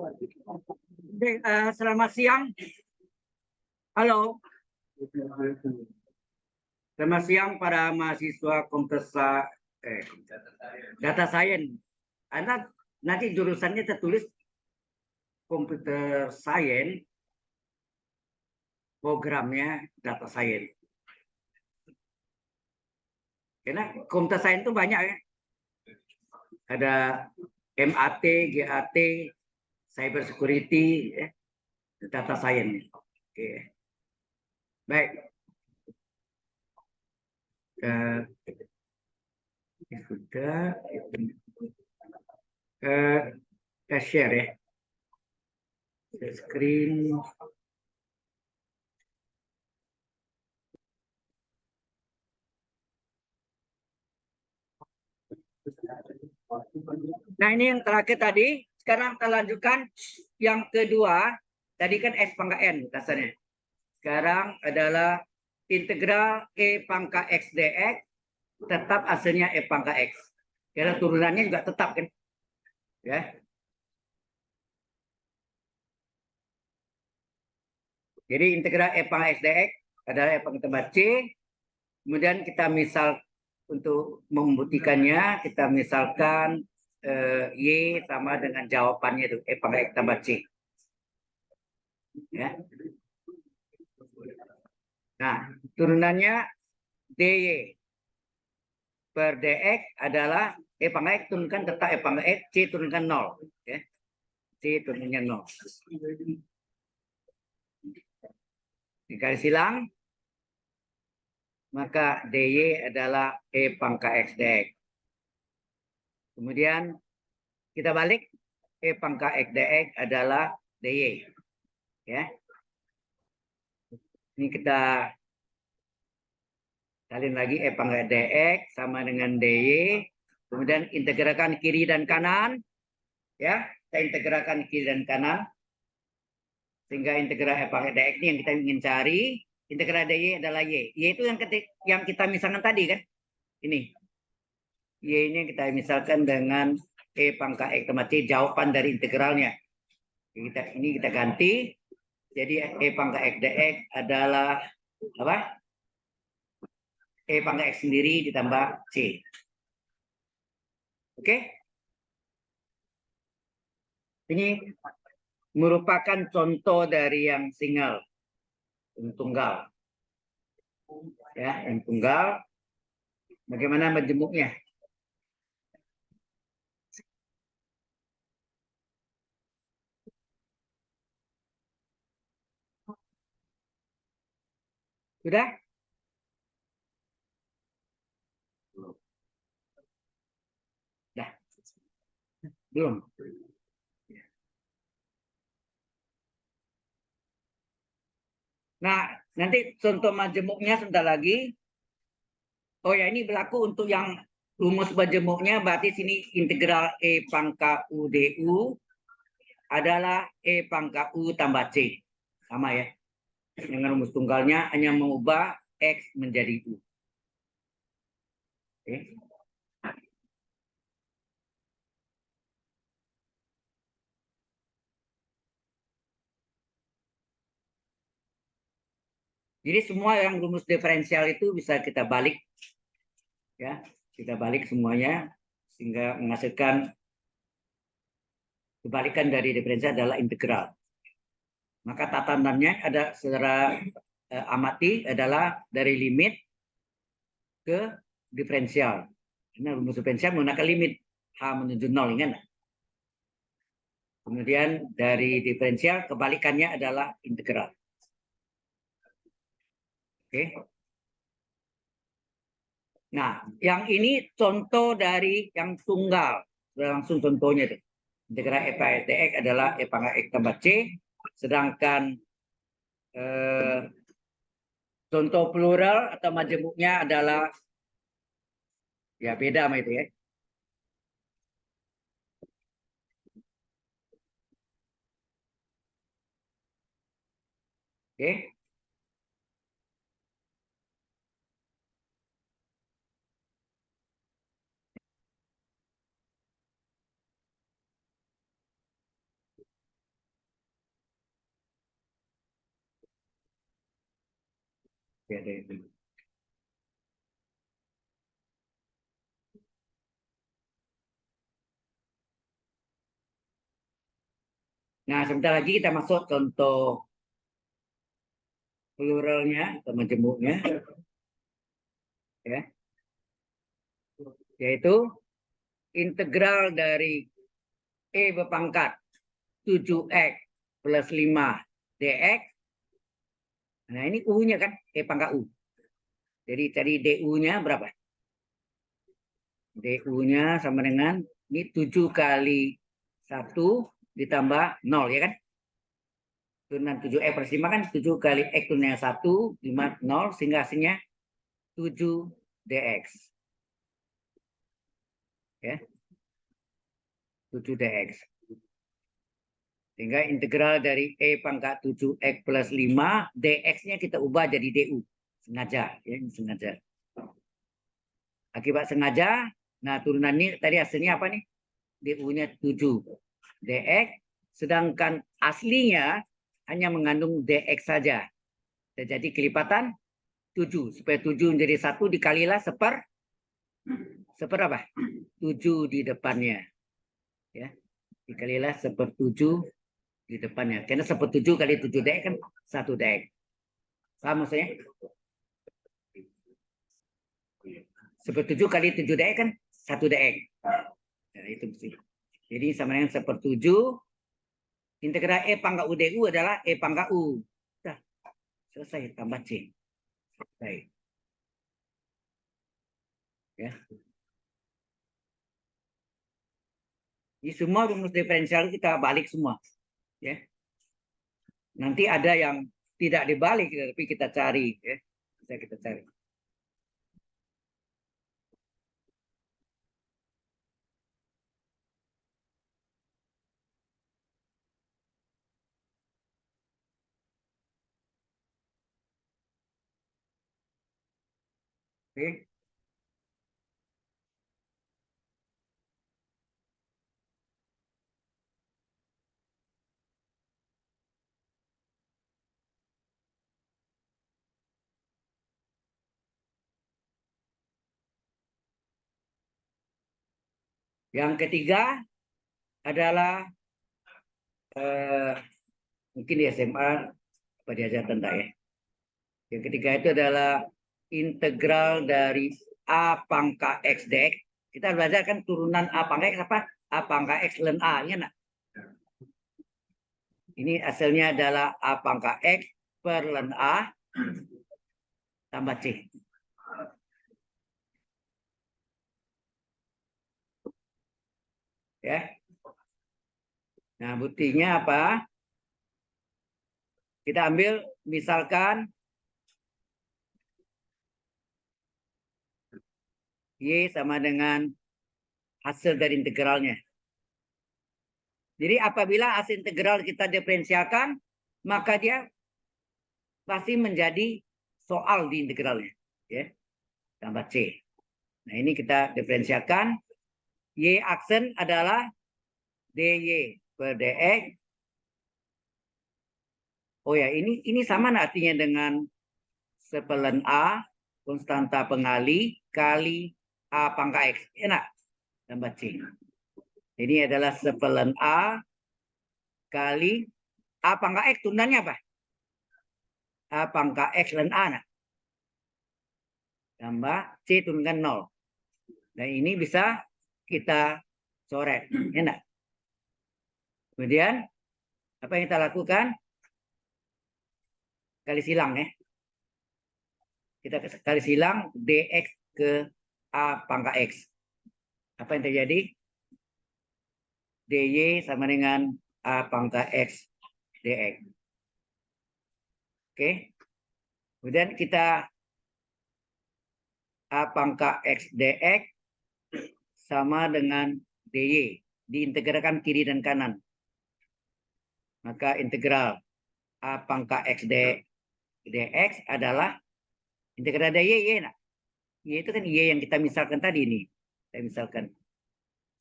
Oke, selamat siang. Halo. Selamat siang para mahasiswa data science. Nanti jurusannya tertulis computer science, programnya data science. Karena computer science itu banyak ya. Ada MAT, GAT, cyber security, ya. Data science. Oke. Baik. Sudah. Share ya. Screen. Nah, ini yang terakhir tadi. Sekarang kita lanjutkan yang kedua. Tadi kan S pangkat N dasarnya. Sekarang adalah integral E pangkat X dx tetap hasilnya E pangkat X. Karena turunannya juga tetap kan. Ya. Jadi integral E pangkat X dx adalah E pangkat tambah C. Kemudian kita misal untuk membuktikannya, kita misalkan Y sama dengan jawabannya itu E pangkat X tambah C. Ya. Nah, turunannya dy per dx adalah E pangkat X turunkan tetap E pangkat X, C turunkan 0. Ya. C turunnya 0. Dikali silang, maka dy adalah E pangkat X dx. Kemudian kita balik, E pangkat X dx adalah dy. Ya. Ini kita salin lagi E pangkat dx sama dengan dy. Kemudian integralkan kiri dan kanan. Ya, kita integralkan kiri dan kanan. Sehingga integral E pangkat dx ini yang kita ingin cari. Integral dy adalah y. Y itu yang kita misalkan tadi kan. Ini. Y ini kita misalkan dengan E pangkat X tambah C, jawaban dari integralnya. Ini kita ganti. Jadi E pangkat X dx adalah apa? E pangkat X sendiri ditambah C. Oke? Ini merupakan contoh dari yang single, yang tunggal. Ya, yang tunggal. Bagaimana menjemuknya? Sudah? Dah. Belum. Nah, nanti contoh majemuknya sebentar lagi. Oh ya, ini berlaku untuk yang rumus majemuknya. Berarti sini integral E pangkat U du adalah E pangkat U tambah C. Sama ya. Dengan rumus tunggalnya hanya mengubah X menjadi U. Oke. Jadi semua yang rumus diferensial itu bisa kita balik, ya, kita balik semuanya sehingga menghasilkan kebalikan dari diferensial adalah integral. Maka tatanannya ada secara amati adalah dari limit ke diferensial. Karena rumus diferensial menggunakan limit h menuju 0, ingat? Kemudian dari diferensial kebalikannya adalah integral. Oke. Nah, yang ini contoh dari yang tunggal. Langsung contohnya itu. Integral E pangkat dx adalah E pangkat X tambah C. Sedangkan contoh plural atau majemuknya adalah ya beda sama itu ya. Oke. Nah, sebentar lagi kita masuk contoh pluralnya atau majemuknya, ya, yaitu integral dari E berpangkat 7x plus 5 dx. Nah, ini U-nya kan, E pangkat U. Jadi cari DU-nya berapa? DU-nya sama dengan, ini 7 kali 1 ditambah 0, ya kan? Turunan 7x plus 5 kan 7 kali x turunan 1, 5, 0, sehingga hasilnya 7 dx. Ya, 7 dx. Sehingga integral dari E pangkat 7x plus 5, dx-nya kita ubah jadi DU. Sengaja, ya, ini sengaja. Akibat sengaja, nah turunan ini tadi hasilnya apa nih? DU-nya 7 dx, sedangkan aslinya hanya mengandung dx saja. Jadi kelipatan 7. Supaya 7 menjadi 1 dikalilah seper apa? 7 di depannya. Ya, dikalilah seper 7 di depannya. Karena seper 7 kali 7 dx kan 1 dx. Paham maksudnya? Seper 7 kali 7 dx kan 1 dx. Nah, itu mesti. Jadi sama dengan seper 7. Integral E pangkat U DU adalah E pangkat U. Sudah. Selesai. Tambah C. Baik. Ya. Di semua rumus diferensial kita balik semua. Ya. Nanti ada yang tidak dibalik, tapi kita cari. Ya. Bisa kita cari. Oke. Yang ketiga adalah mungkin di SMA apa diajar tentang ya. Yang ketiga itu adalah integral dari A pangkat X dx. Kita belajar kan turunan A pangkat X apa? A pangkat X ln A. Ya, nak? Ini hasilnya adalah A pangkat X per ln A tambah C. Ya. Nah, buktinya apa? Kita ambil misalkan Y sama dengan hasil dari integralnya. Jadi apabila hasil integral kita diferensialkan, maka dia pasti menjadi soal di integralnya. Ya. Tambah C. Nah, ini kita diferensialkan. Y aksen adalah dy per dx. Oh ya, ini sama artinya dengan sepelan A konstanta pengali kali A pangkat X. Enak. Tambah C. Ini adalah sepelan A kali A pangkat X. Turunannya apa? A pangkat X dan A. Nah. Tambah C turunkan 0. Nah, ini bisa kita coret. Enak. Kemudian, apa yang kita lakukan? Kali silang ya. Kita kali silang dx ke A pangkat X. Apa yang terjadi? dy sama dengan A pangkat X dx. Oke. Kemudian kita A pangkat X dx sama dengan dy. Diintegralkan kiri dan kanan. Maka integral A pangkat X dx adalah integral dari y. Nah. Y itu kan y yang kita misalkan tadi ini. Kita misalkan.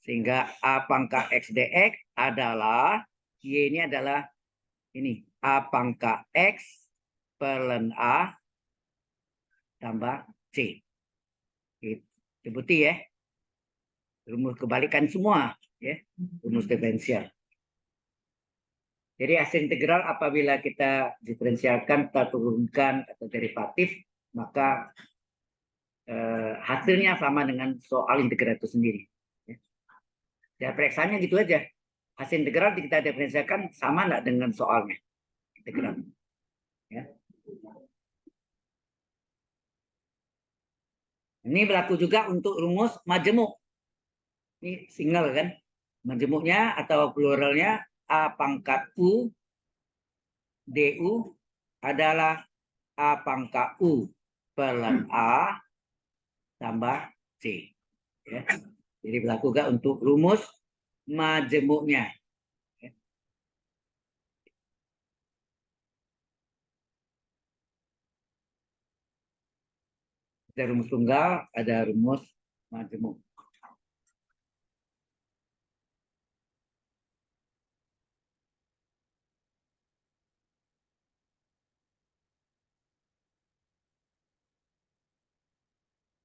Sehingga A pangkat X dx adalah, Y ini adalah ini, A pangkat X per ln A tambah C. Seperti ya. Rumus kebalikan semua. Ya. Rumus diferensial. Jadi hasil integral apabila kita diferensialkan, kita turunkan atau derivatif, maka hasilnya sama dengan soal integral itu sendiri. Ya, periksanya gitu aja. Hasil integral kita diferensialkan sama nggak dengan soalnya integral. Ya. Ini berlaku juga untuk rumus majemuk. Ini single kan. Majemuknya atau pluralnya A pangkat U DU adalah A pangkat U pelan A tambah C. Ya. Jadi berlaku juga untuk rumus majemuknya. Ya. Ada rumus tunggal, ada rumus majemuk.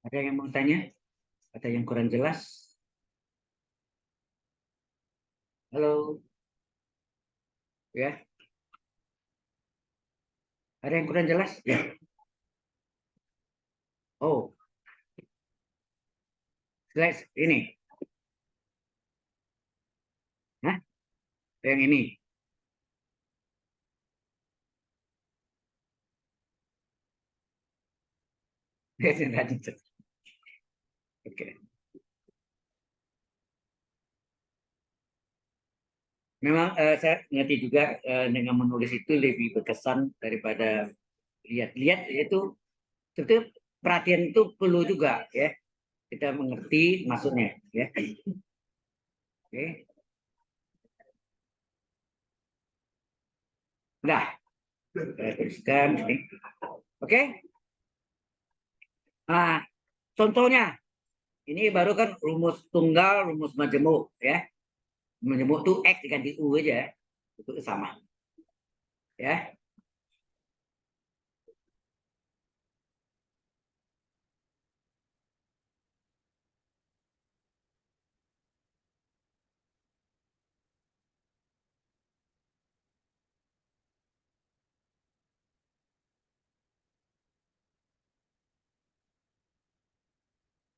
Ada yang mau tanya? Ada yang kurang jelas? Halo? Ya. Ada yang kurang jelas? Ya. Oh, slide ini. Hah? Yang ini. Oke. Memang saya ngerti juga dengan menulis itu lebih berkesan daripada lihat-lihat, itu tentu perhatian itu perlu juga ya, kita mengerti maksudnya ya. Oke. Nah, saya teruskan ini. Oke. Nah, contohnya ini baru kan rumus tunggal, rumus majemuk ya. Majemuk tuh X diganti U aja, itu sama ya.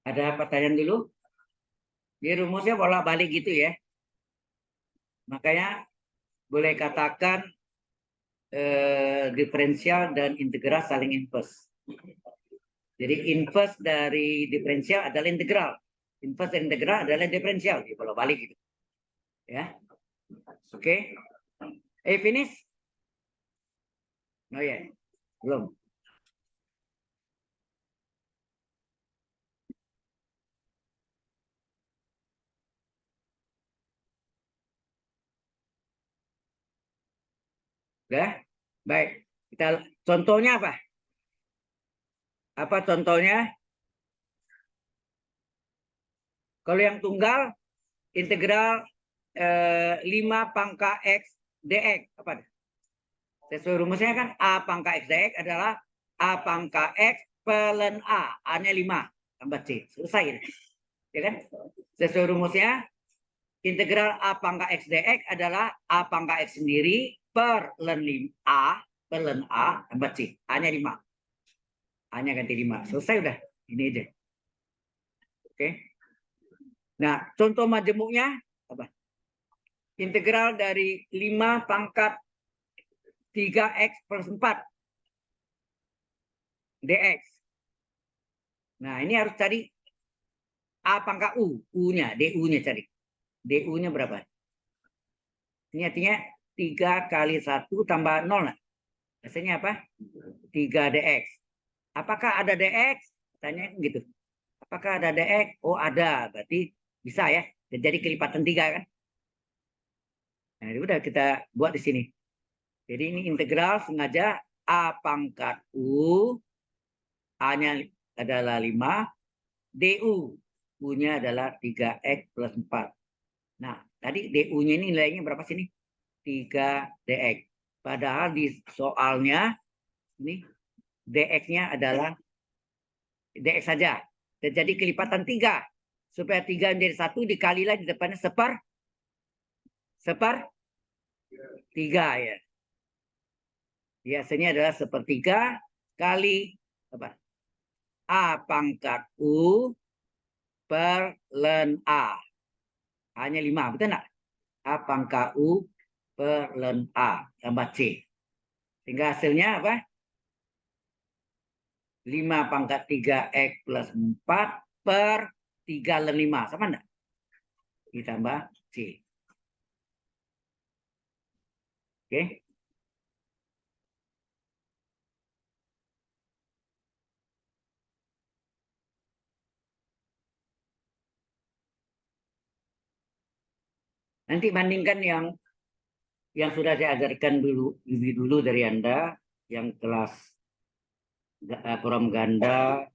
Ada pertanyaan dulu? Di rumusnya bolak-balik gitu ya. Makanya boleh katakan diferensial dan integral saling inverse. Jadi inverse dari diferensial adalah integral. Inverse dan integral adalah diferensial. Jadi bolak-balik gitu. Ya. Oke. Finish? Oh ya. Belum. Udah? Baik. Kita contohnya apa? Apa contohnya? Kalau yang tunggal integral 5 pangkat X dx. Apa? Sesuai rumusnya kan A pangkat X dx adalah A pangkat X pelan A. A-nya 5 tambah C. Selesai. Ya kan? Sesuai rumusnya integral A pangkat X dx adalah A pangkat X sendiri per len A per len A tambah C. A-nya 5. A-nya ganti 5. Selesai udah. Ini aja. Oke. Nah, contoh majemuknya apa? Integral dari 5 pangkat 3x per 4 dx. Nah, ini harus cari A pangkat U. U-nya, DU-nya cari. DU-nya berapa? Ini artinya 3 kali 1 tambah 0. Hasilnya apa? 3 dx. Apakah ada dx? Tanya gitu. Apakah ada dx? Oh, ada. Berarti bisa ya. Jadi kelipatan 3 kan? Nah, udah kita buat di sini. Jadi ini integral sengaja A pangkat U, A-nya adalah 5, DU, U-nya adalah 3X plus 4. Nah, tadi DU-nya ini nilainya berapa sini? 3 DX. Padahal di soalnya, ini DX-nya adalah DX saja. Terjadi kelipatan 3. Supaya 3 menjadi 1 dikalilah di depannya seper 3 ya. Biasanya adalah sepertiga kali apa? A pangkat U per ln A. Hanya 5, betul nggak? A pangkat U per ln A tambah C. Sehingga hasilnya apa? 5 pangkat 3X plus 4 per 3 ln 5. Sama enggak? Ditambah C. Oke. Nanti bandingkan yang sudah saya ajarkan dulu dari Anda, yang kelas program ganda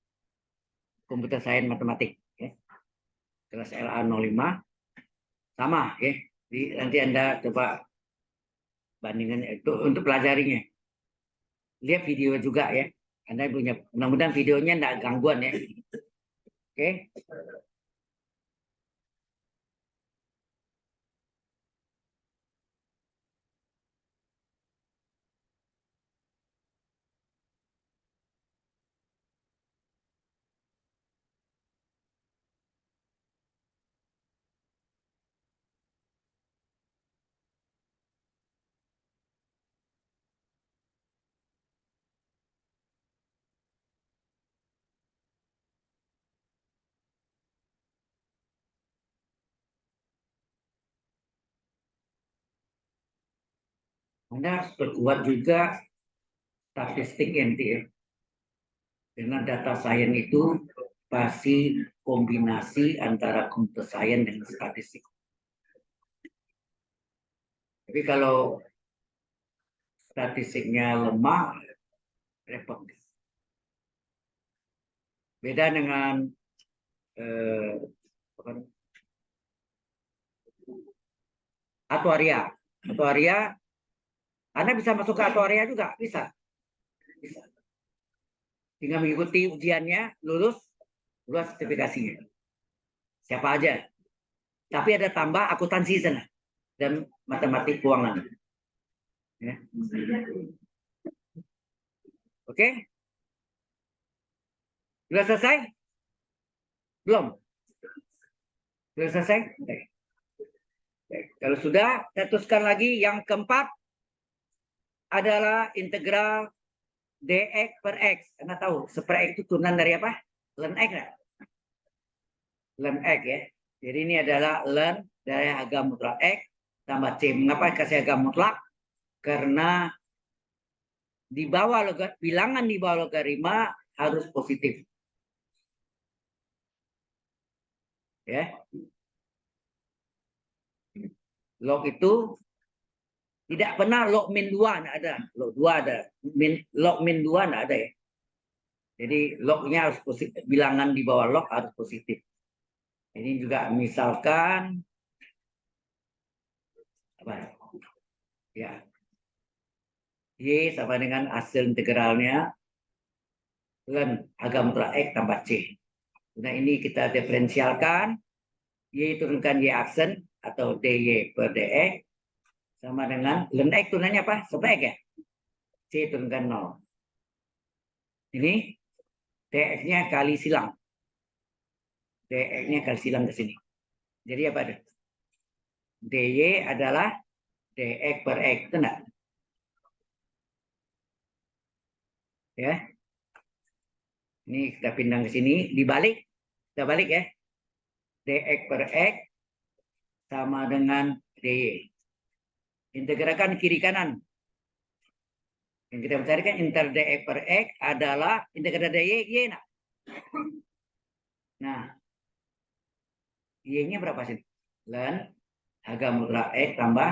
komputer sains matematik. Ya. Kelas LA 05. Sama ya. Jadi nanti Anda coba bandingkan itu untuk pelajarinya. Lihat video juga ya. Anda punya, mudah-mudahan videonya tidak gangguan ya. Oke. Anda harus perkuat juga statistik nanti ya. Karena data sains itu pasti kombinasi antara computer science dan statistik. Tapi kalau statistiknya lemah, repot. Beda dengan atuaria. Atuaria, Anda bisa masuk ke atuaria juga, bisa. Bisa. Tinggal mengikuti ujiannya, lulus sertifikasinya. Siapa aja. Tapi ada tambah akuntansi sana dan matematik keuangan. Ya. Oke? Sudah selesai? Belum? Sudah selesai? Oke. Kalau sudah, saya teruskan lagi. Yang keempat adalah integral dx per x. Anda tahu, seper x itu turunan dari apa? Ln x. Ln x ya. Jadi ini adalah ln dari harga mutlak x tambah c. Mengapa kasih harga mutlak? Karena di bawah bilangan di bawah logaritma harus positif. Ya. Log itu tidak pernah log min 2 tidak ada. Log 2 ada. Log min 2 tidak ada ya. Jadi lognya harus positif. Bilangan di bawah log harus positif. Ini juga misalkan apa? Ya. Y sama dengan hasil integralnya ln harga mutlak x tambah c. Nah ini kita diferensialkan. Y turunkan y aksen atau dy per dx sama dengan ln x turunannya apa? Sebaik ya. C turunkan 0. Ini dx-nya kali silang. dx-nya kali silang ke sini. Jadi apa? dy adalah dx per x. Itu enggak? Ya. Ini kita pindah ke sini. Dibalik. Kita balik ya. dx per x sama dengan dy. Integralkan kiri kanan. Yang kita mencarikan inter dx per x adalah integral dy, y. Nah, y-nya berapa sih? Ln harga mutlak x tambah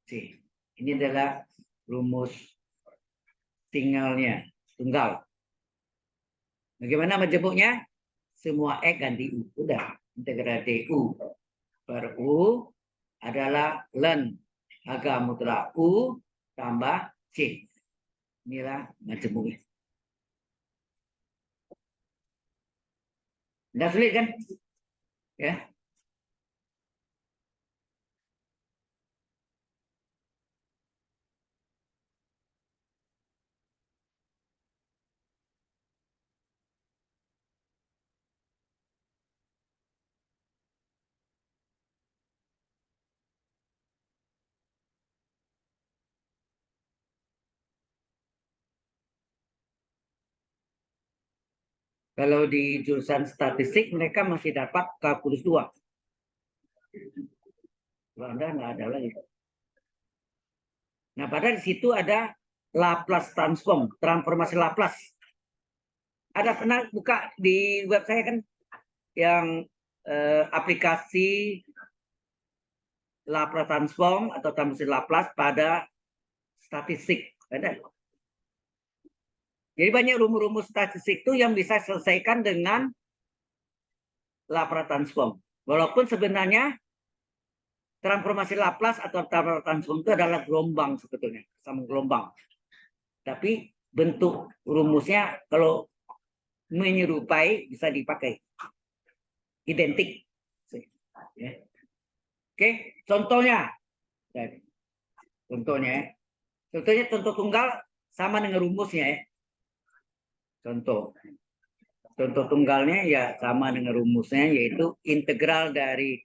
c. Ini adalah rumus tunggal. Bagaimana menjemputnya? Semua x ganti u. Udah, integral du per u adalah ln harga mutlak u tambah c. Inilah menjemputnya. Nggak sulit kan? Ya. Kalau di jurusan statistik mereka masih dapat kalkulus 2. Kalau Anda nggak ada lagi. Nah, padahal di situ ada Laplace transform, transformasi Laplace. Ada pernah buka di web saya kan yang aplikasi Laplace transform atau transformasi Laplace pada statistik. Ada. Jadi banyak rumus-rumus statistik itu yang bisa selesaikan dengan Laplace transform. Walaupun sebenarnya transformasi Laplace atau Laplace transform itu adalah gelombang sebetulnya, sama gelombang. Tapi bentuk rumusnya kalau menyerupai bisa dipakai. Identik. Ya. Oke, contohnya. Contohnya contoh tunggal sama dengan rumusnya ya. Contoh tunggalnya ya sama dengan rumusnya, yaitu integral dari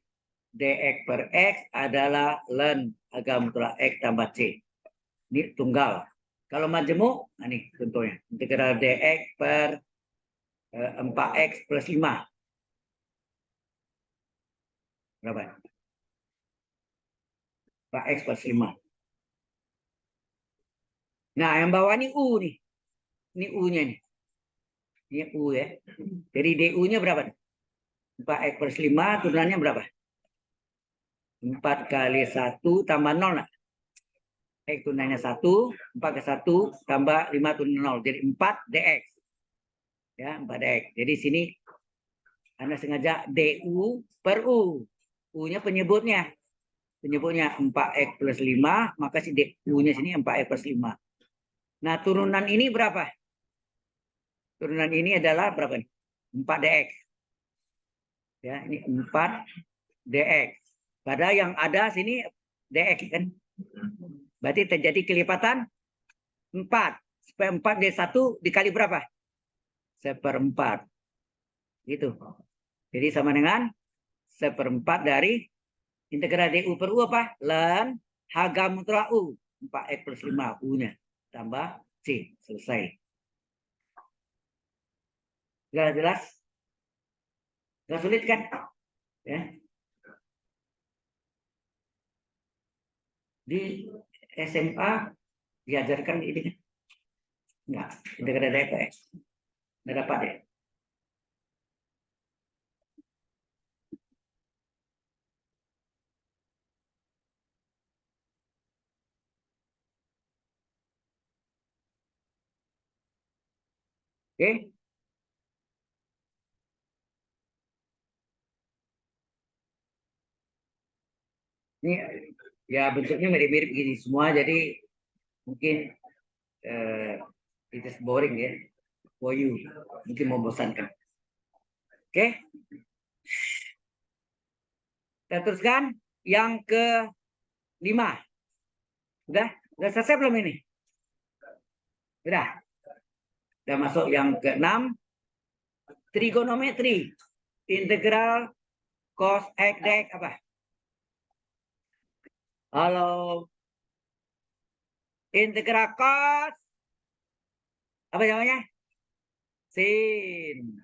dx per x adalah ln H-mutlak x tambah c. Ini tunggal. Kalau majemuk, nah ini contohnya. Integral dx per 4x plus 5. Berapa? 4x plus 5. Nah, yang bawah ini U nih. Ini U-nya nih. Ini U ya. Jadi DU-nya berapa? 4x plus 5, turunannya berapa? 4 kali 1 tambah 0. Nah. X tunainya 1, 4 ke 1 tambah 5 turun 0. Jadi 4 dx. Ya, 4 dx. Jadi sini Anda sengaja DU per U. U-nya penyebutnya. Penyebutnya 4x plus 5, maka si DU-nya sini 4x plus 5. Nah, turunan ini berapa? Turunan ini adalah berapa nih? 4 dx. Ya, ini 4 dx. Pada yang ada sini dx kan. Berarti terjadi kelipatan 4. Supaya 4 dari 1 dikali berapa? 1/4. Gitu. Jadi sama dengan 1/4 dari integral DU per U apa? Ln H-mutlak U. 4x plus 5 U-nya. Tambah C. Selesai. Sudah jelas? Gak sulit kan? Ya. Di SMA diajarkan ini kan? Enggak. Integral dx. Enggak dapat ya? Oke. Ini ya bentuknya mirip-mirip gini semua. Jadi mungkin it is boring ya for you. Mungkin membosankan. Oke. Kita teruskan yang ke-5. Udah selesai belum ini? Udah. Kita masuk yang ke-6. Trigonometri. Integral cos x dx apa? Halo. Integral cos apa namanya? Sin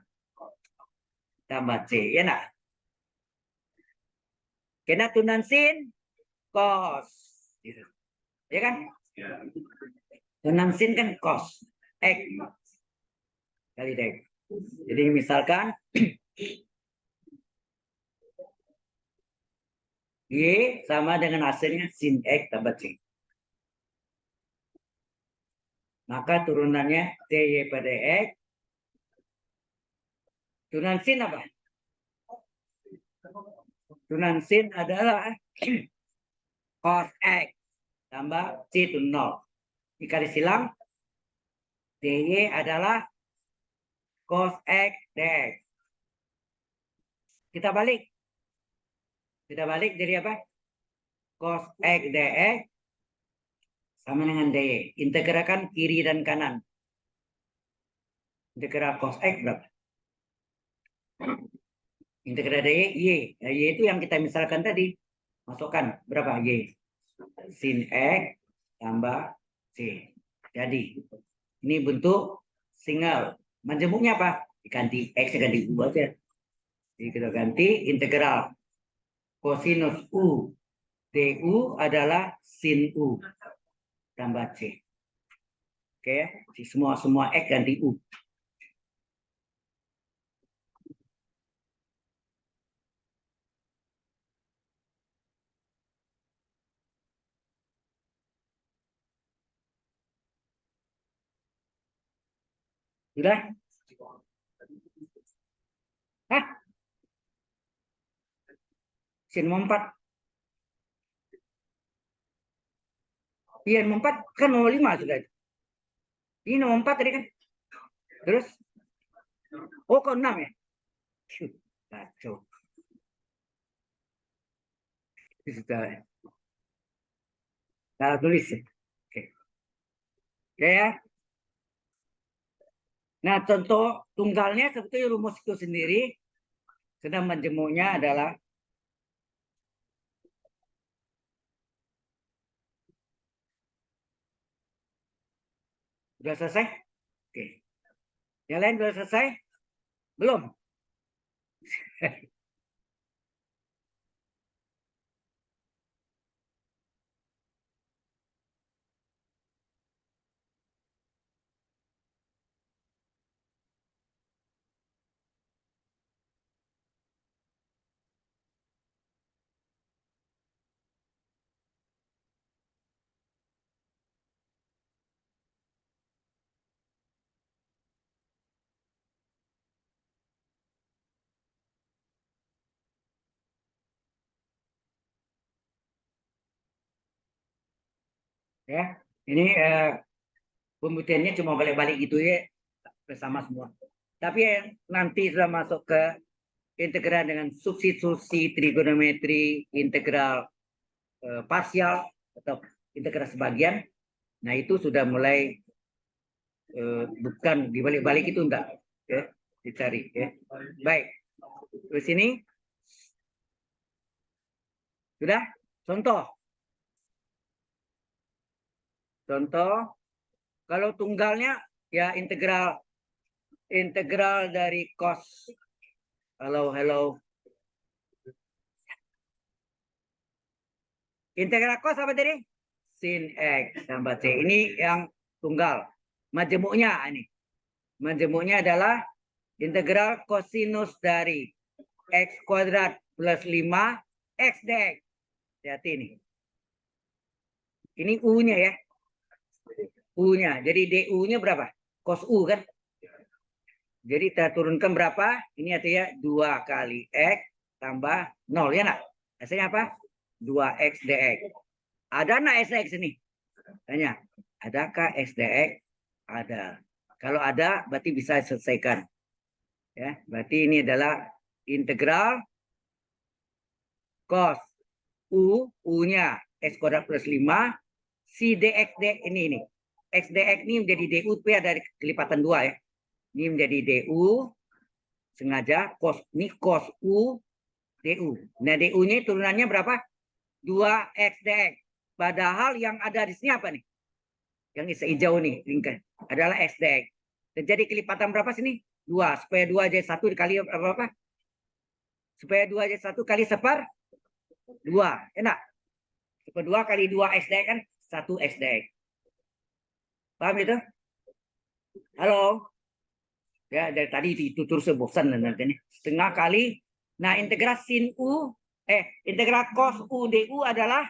tambah c, ya enggak? Kena tunan sin cos. Gitu. Ya kan? Tunan sin kan cos x kali dx. Jadi misalkan Y sama dengan hasilnya sin X tambah C. Maka turunannya TY pada X. Turunan sin apa? Turunan sin adalah cos X tambah C itu 0. Dikali silang, TY adalah cos X dx. Kita balik. Kita balik jadi apa? Cos X dx sama dengan dy. Integralkan kiri dan kanan. Integral cos X berapa? Integral dy, y. Nah, y itu yang kita misalkan tadi. Masukkan berapa y? Sin X tambah c. Jadi, ini bentuk single. Majemuknya apa? Diganti X, ganti U aja. Jadi kita ganti integral kosinus U du adalah sin U tambah C. Oke ya, semua X ganti U. Sudah? Hah? Sin 4. Iya, 4 kan 05 sudah. Ini nomor 4 tadi kan. Terus? Oh, kok 6 ya? Kacau. Sudah. Salah tulis ya. Oke. Oke ya. Nah, contoh tunggalnya sebetulnya rumus itu sendiri. Sedang menjemuknya adalah sudah selesai? Oke. Yang lain sudah selesai? Belum? Ya. Ini pembuktiannya cuma balik-balik gitu ya bersama semua. Tapi yang nanti sudah masuk ke integral dengan substitusi trigonometri, integral parsial atau integral sebagian. Nah, itu sudah mulai bukan dibalik-balik itu enggak ya, dicari ya. Baik. Terus sini sudah contoh. Contoh kalau tunggalnya ya integral dari cos. Halo. Integral cos apa tadi? Sin X tambah C. Ini yang tunggal. Majemuknya ini. Majemuknya adalah integral kosinus dari X kuadrat plus 5 X dx. Hati ini. Ini U-nya ya. U-nya. Jadi DU-nya berapa? Cos U kan? Jadi kita turunkan berapa? Ini artinya 2 kali X tambah 0 ya nak? Hasilnya apa? 2X dx. Ada nak X dx ini? Tanya. Adakah X dx? Ada. Kalau ada berarti bisa selesaikan. Ya, berarti ini adalah integral cos U, U-nya X kuadrat plus 5, si dx ini. X dx ini menjadi DU dari kelipatan 2 ya. Ini menjadi DU sengaja cos ini cos U DU. Nah, DU-nya turunannya berapa? 2X dx. Padahal yang ada di sini apa nih? Yang hijau nih, lingkar adalah X dx. Terjadi kelipatan berapa sini? 2. Supaya 2 jadi 1 dikali berapa? Supaya 2 jadi 1 kali separ 2. Enak. Supaya 2 kali 2 X dx kan 1 X dx. Paham itu? Halo? Ya, dari tadi itu terus bosan nanti ini. Setengah kali. Nah, integral sin U, integral cos U du adalah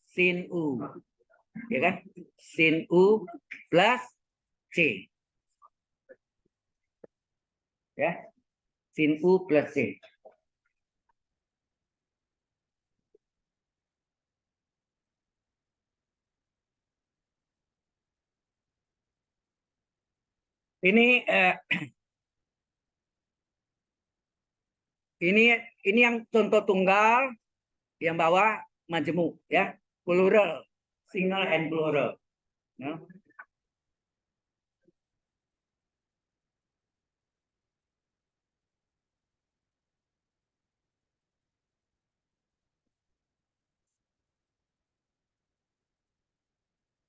sin U. Ya kan? Sin U plus C. Ya. Sin U plus C. Ini Ini yang contoh tunggal, yang bawah majemuk ya, plural, single and plural. Ya.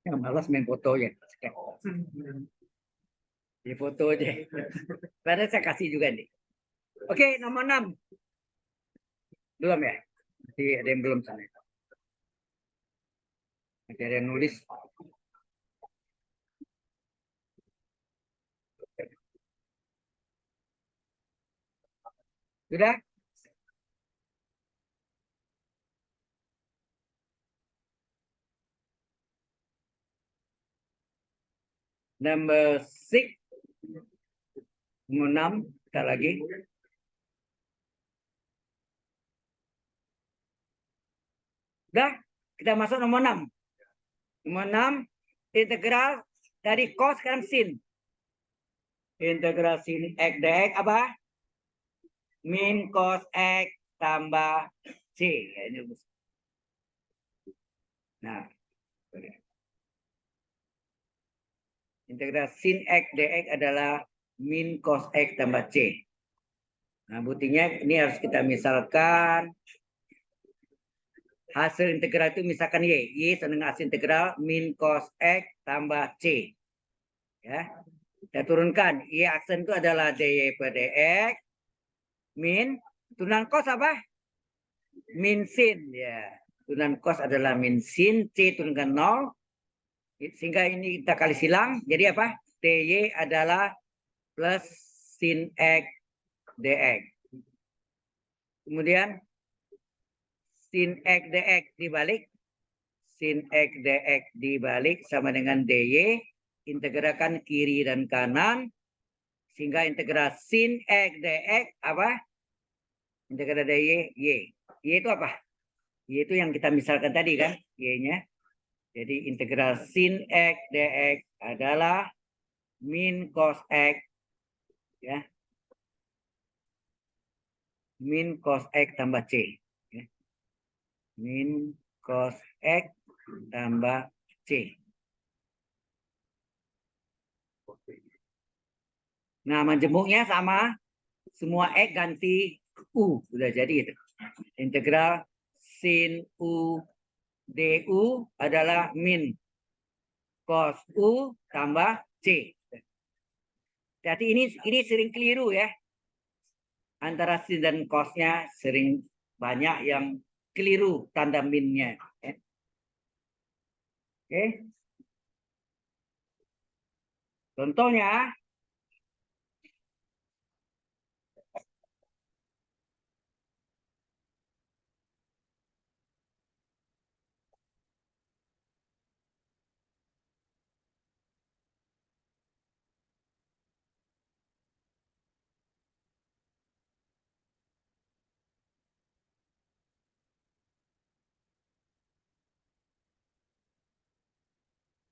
Yang malas main foto ya. Di foto aja. Padahal saya kasih juga nih. Oke, nomor 6. Belum ya? Masih ada yang belum sana. Masih ada yang nulis. Sudah? Number 6. Nomor 6. Kita lagi. Sudah? Kita masuk nomor 6. Nomor 6. Integral dari cos sekarang sin. Integral sin X dx apa? Min cos X tambah C. Nah, integral sin X dx adalah min cos X tambah C. Nah, buktinya ini harus kita misalkan hasil integral itu misalkan Y sama dengan hasil integral min cos X tambah C. Ya. Kita turunkan. Y aksen itu adalah dy per dx min turunan cos apa? Min sin ya. Turunan cos adalah min sin, C turunkan 0. Sehingga ini kita kali silang. Jadi apa? dy adalah plus sin X dx. Kemudian sin X dx dibalik. Sin X dx dibalik sama dengan dy. Integralkan kiri dan kanan. Sehingga integral sin X dx apa? Integral dy, y. Y itu apa? Y itu yang kita misalkan tadi kan? Y-nya. Jadi integral sin X dx adalah min cos X. Ya. Min cos X tambah C. Ya. Min cos X tambah C. Nah, majemuknya sama. Semua X ganti U. Sudah jadi itu. Integral sin U du adalah min cos U tambah C. Jadi ini sering keliru ya. Antara sin dan cosnya sering banyak yang keliru tanda minnya. Oke. Contohnya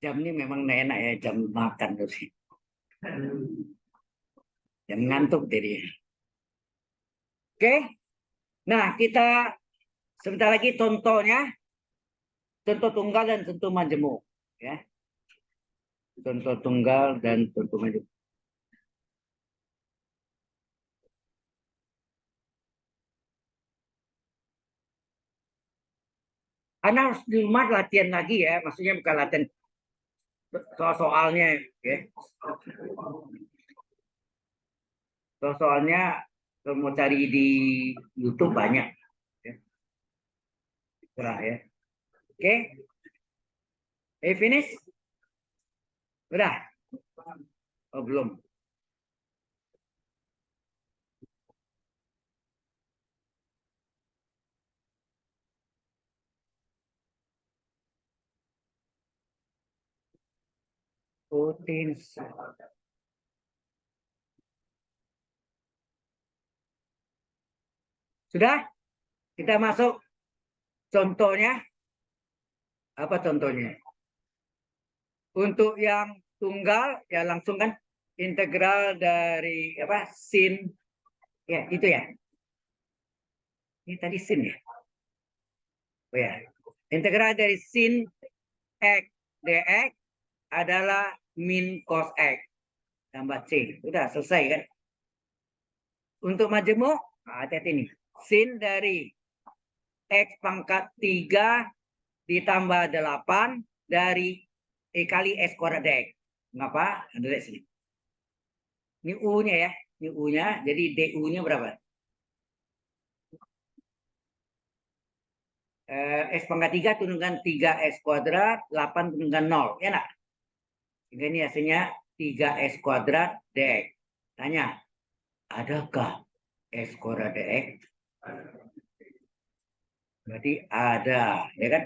jam ini memang enak ya, jam makan terus. Jam ngantuk jadi. Oke. Nah, kita sebentar lagi contohnya. Contoh tunggal dan contoh majemuk. Ya. Contoh tunggal dan contoh majemuk. Anda harus di rumah latihan lagi ya. Maksudnya bukan latihan soal-soalnya. Ya. Soal-soalnya kalau mau cari di YouTube banyak. Ya. Itulah ya. Oke. Finish? Udah? Oh, belum. Potensi. Sudah? Kita masuk contohnya. Apa contohnya? Untuk yang tunggal ya langsung kan integral dari apa sin ya itu ya. Ini tadi sin ya. Oh ya. Integral dari sin X dx adalah min cos X tambah C. Udah selesai kan? Untuk majemuk, hati-hati nih. Sin dari X pangkat 3 ditambah 8 dari kali S kuadrat dx. Mengapa? Anda lihat sini. Ini U-nya ya. Ini U-nya. Jadi DU-nya berapa? S pangkat 3 turunkan 3S kuadrat, 8 turunkan 0. Ya nak? Sehingga ini hasilnya 3S kuadrat dx. Tanya, adakah S kuadrat dx? Berarti ada, ya kan?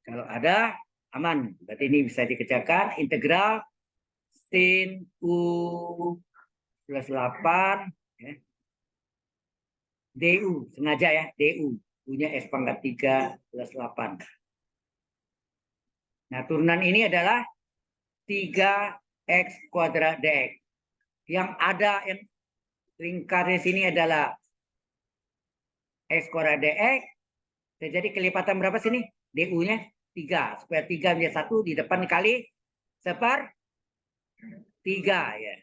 Kalau ada, aman. Berarti ini bisa dikerjakan. Integral sin U plus 8 ya. DU, sengaja ya, DU. Punya S pangkat 3 plus 8. Nah, turunan ini adalah 3X kuadrat dx. Yang ada yang lingkarnya sini adalah X kuadrat dx. Jadi kelipatan berapa sini? DU-nya 3. Supaya 3 menjadi 1 di depan kali separ 3 ya.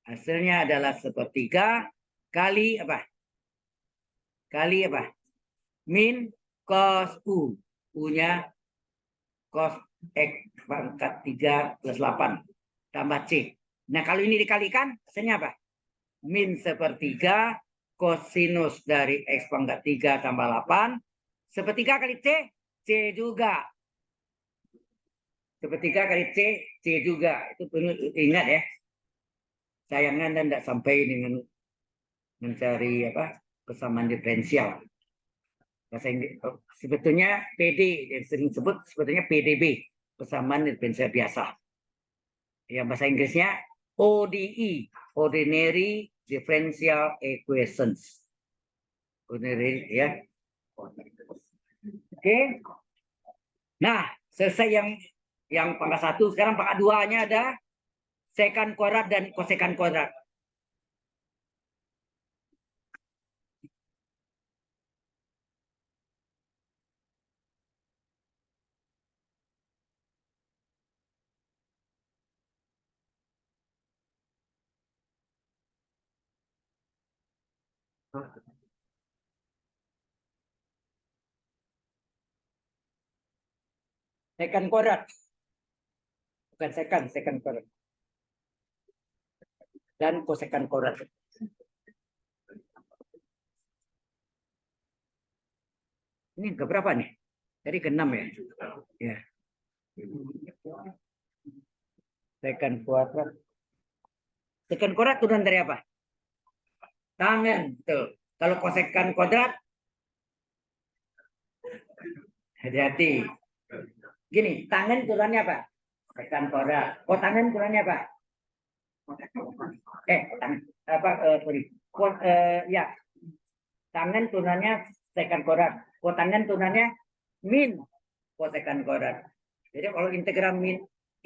Hasilnya adalah sepertiga kali apa? Kali apa? Min cos U. U-nya cos X pangkat 3 plus 8 tambah C. Nah, kalau ini dikalikan, hasilnya apa? Min sepertiga kosinus dari X pangkat 3 tambah 8. Sepertiga kali C, C juga. Sepertiga kali C, C juga. Itu perlu ingat ya. Sayangnya Anda tidak sampai dengan mencari apa kesamaan diferensial. Bahasa Inggris, sebetulnya PD yang sering disebut sebetulnya PDB, kesamaan diferensial biasa. Yang bahasa Inggrisnya ODE, Ordinary Differential Equations. Ordinary ya. Oke. Nah, selesai yang pangkat 1, sekarang pangkat 2-nya ada sekan kuadrat dan kosekan kuadrat. Sekan kuadrat. Bukan sekan kuadrat. Dan kosekan kuadrat. Ini ke berapa nih? Jadi ke 6 ya. Ya. Sekan kuadrat. Sekan kuadrat turunan dari apa? Tangan. Tuh. Kalau kosekan kuadrat, hati-hati. Gini, tangan turunannya apa? Sekan kuadrat. Tangan turunannya apa? Tangan. Apa? Sorry. Ya. Tangan turunannya sekan kuadrat. Tangan turunannya min kosekan kuadrat. Jadi kalau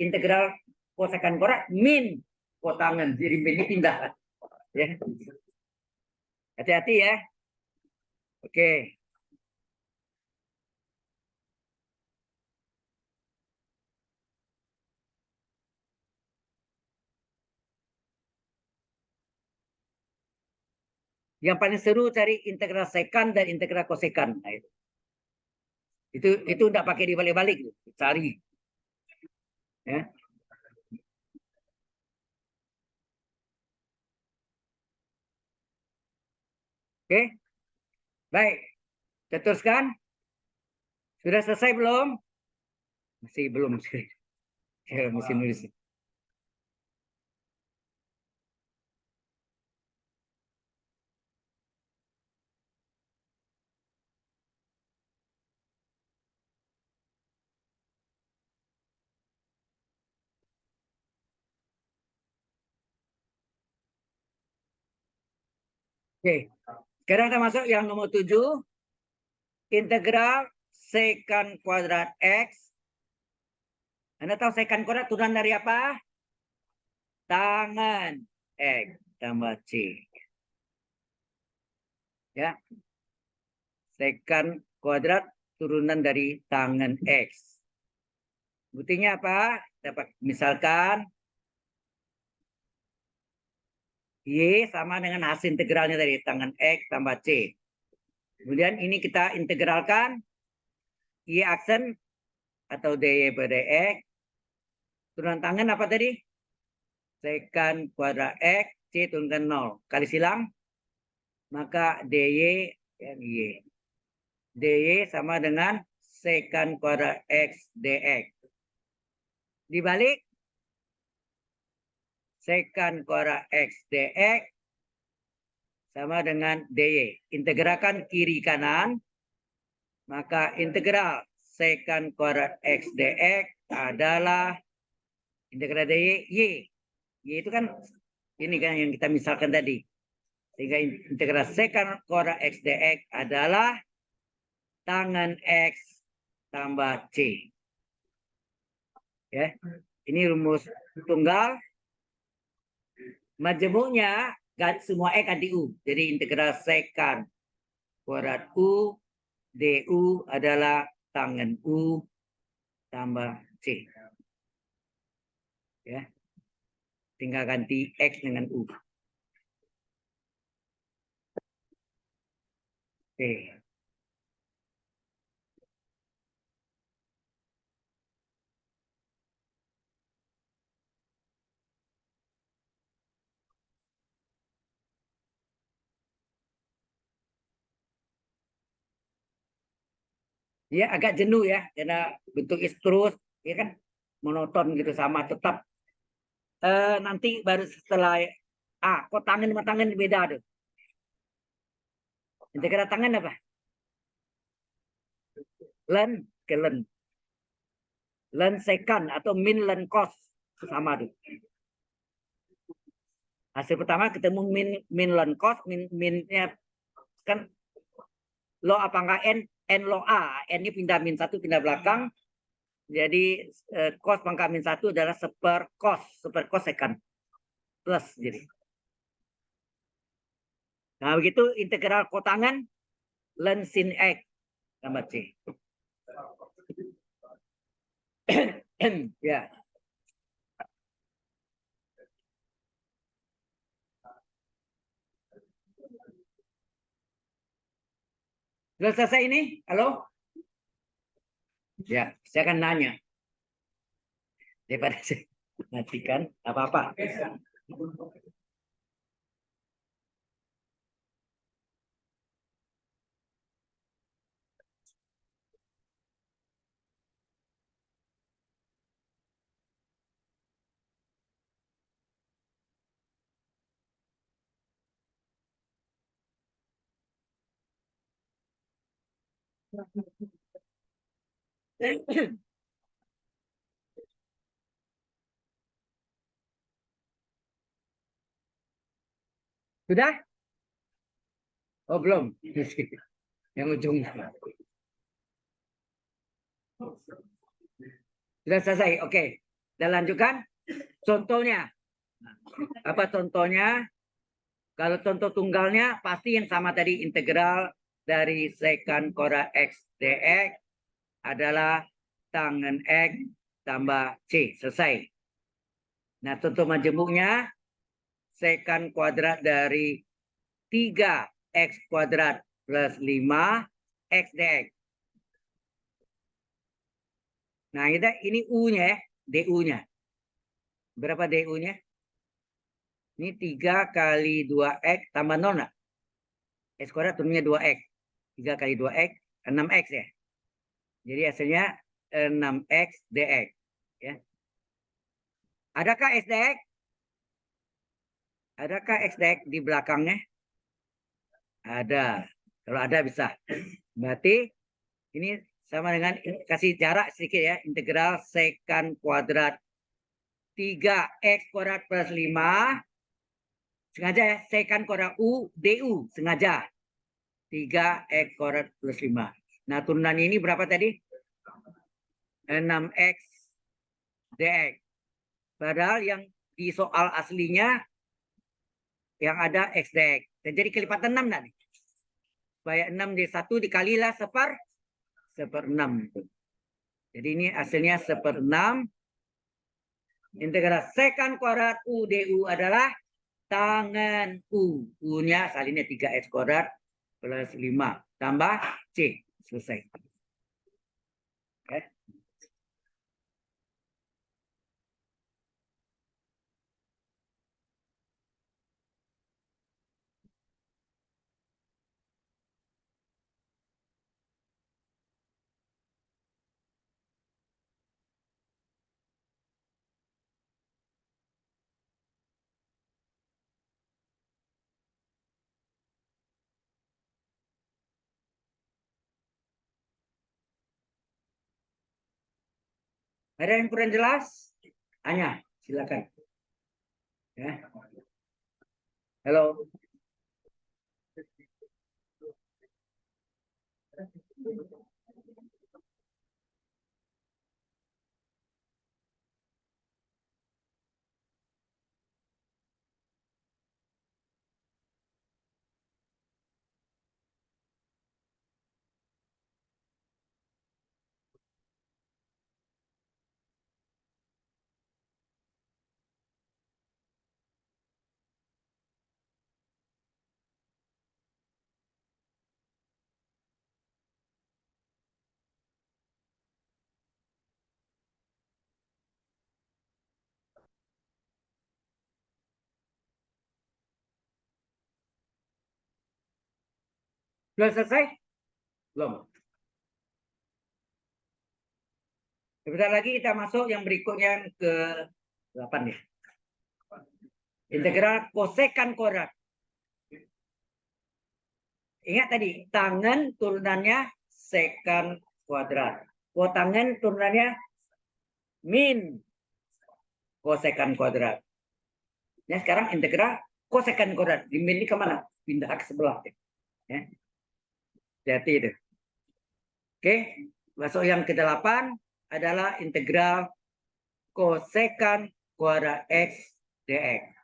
integral kosekan kuadrat min kotangan. Jadi minnya pindah. Ya. Hati-hati ya. Oke. Yang paling seru cari integral sekan dan integral kosekan. Nah, itu enggak pakai dibalik-balik, cari. Ya. Oke. Baik. Teruskan. Sudah selesai belum? Masih belum. Saya mesti nulis. Oke. Sekarang kita masuk yang nomor 7. Integral sekan kuadrat X. Anda tahu sekan kuadrat turunan dari apa? Tangan X tambah C. Ya, secant kuadrat turunan dari tangen X. Buktinya apa? Dapat misalkan Y sama dengan hasil integralnya dari tangen X tambah C. Kemudian ini kita integralkan Y aksen atau dy per dx. Turunan tangen apa tadi? Secant kuadrat X, C turunkan 0. Kali silang, maka dy dan y. dy sama dengan secant kuadrat X dx. Dibalik, secant kuadrat X dx sama dengan dy. Integralkan kiri kanan, maka integral secant kuadrat X dx adalah integral dy y. Y itu kan ini kan yang kita misalkan tadi. Sehingga integral secant kuadrat X dx adalah tangen X tambah C. Ya, ini rumus tunggal. Majemuknya semua X ganti U. Jadi integral secant kuadrat U du adalah tangen U tambah C. Ya, tinggal ganti X dengan U. Oke. Ya agak jenuh ya, karena bentuk is terus, ya kan monoton gitu sama tetap. Nanti baru setelah kok tangan sama tangan beda tuh. Integral tangan apa? Len ke len. Len secant atau min len cos sama tuh. Hasil pertama ketemu min len cos, minnya kan lo apa enggak n lo a, n ini pindah min satu pindah belakang. Jadi cos pangkat min satu adalah seper cos secant plus jadi. Nah begitu integral kotangan len sin x tambah c. Ya. Sudah selesai ini? Halo? Ya, saya akan nanya. Daripada saya matikan apa-apa. Sudah? Oh, belum. Yang ujung. Sudah selesai. Oke. Kita lanjutkan. Contohnya. Apa contohnya? Kalau contoh tunggalnya pasti yang sama tadi, integral dari secant kuadrat X dx adalah tangen X tambah C. Selesai. Nah, contoh majemuknya secant kuadrat dari 3x kuadrat plus 5x dx. Nah, ini U-nya ya, DU-nya. Berapa DU-nya? Ini 3 kali 2x tambah 0 enggak? X kuadrat turunnya 2x. 3 kali 2x, 6x ya. Jadi hasilnya 6x dx. Ya. Adakah x dx? Adakah x dx di belakangnya? Ada. Kalau ada bisa. Berarti ini sama dengan, kasih jarak sedikit ya. Integral secant kuadrat 3x kuadrat plus 5. Sengaja ya, secant kuadrat U, DU. Sengaja. 3x kuadrat plus 5. Nah, turunan ini berapa tadi? 6x dx. Padahal yang di soal aslinya yang ada x dx. Jadi kelipatan 6 enggak nih? supaya 6 D1 dikalilah 1/6. Jadi ini hasilnya 1/6. Integral sekant kuadrat U DU adalah tangan U. U-nya salinnya 3X kuadrat plus 5 tambah C. Selesai. Oke. Ada yang kurang jelas? Tanya, silakan. Ya. Halo. Sudah selesai? Belum. Sebentar lagi kita masuk yang berikutnya yang ke 8 ya. Integral kosekan kuadrat. Ingat tadi, tangan turunannya sekan kuadrat. Kotangen turunannya min kosekan kuadrat. Ya, sekarang integral kosekan kuadrat. Di min ini kemana? Pindah ke sebelah. Ya. Jadi itu. Oke, masuk yang ke-8 adalah integral kosekan kuadrat X dx.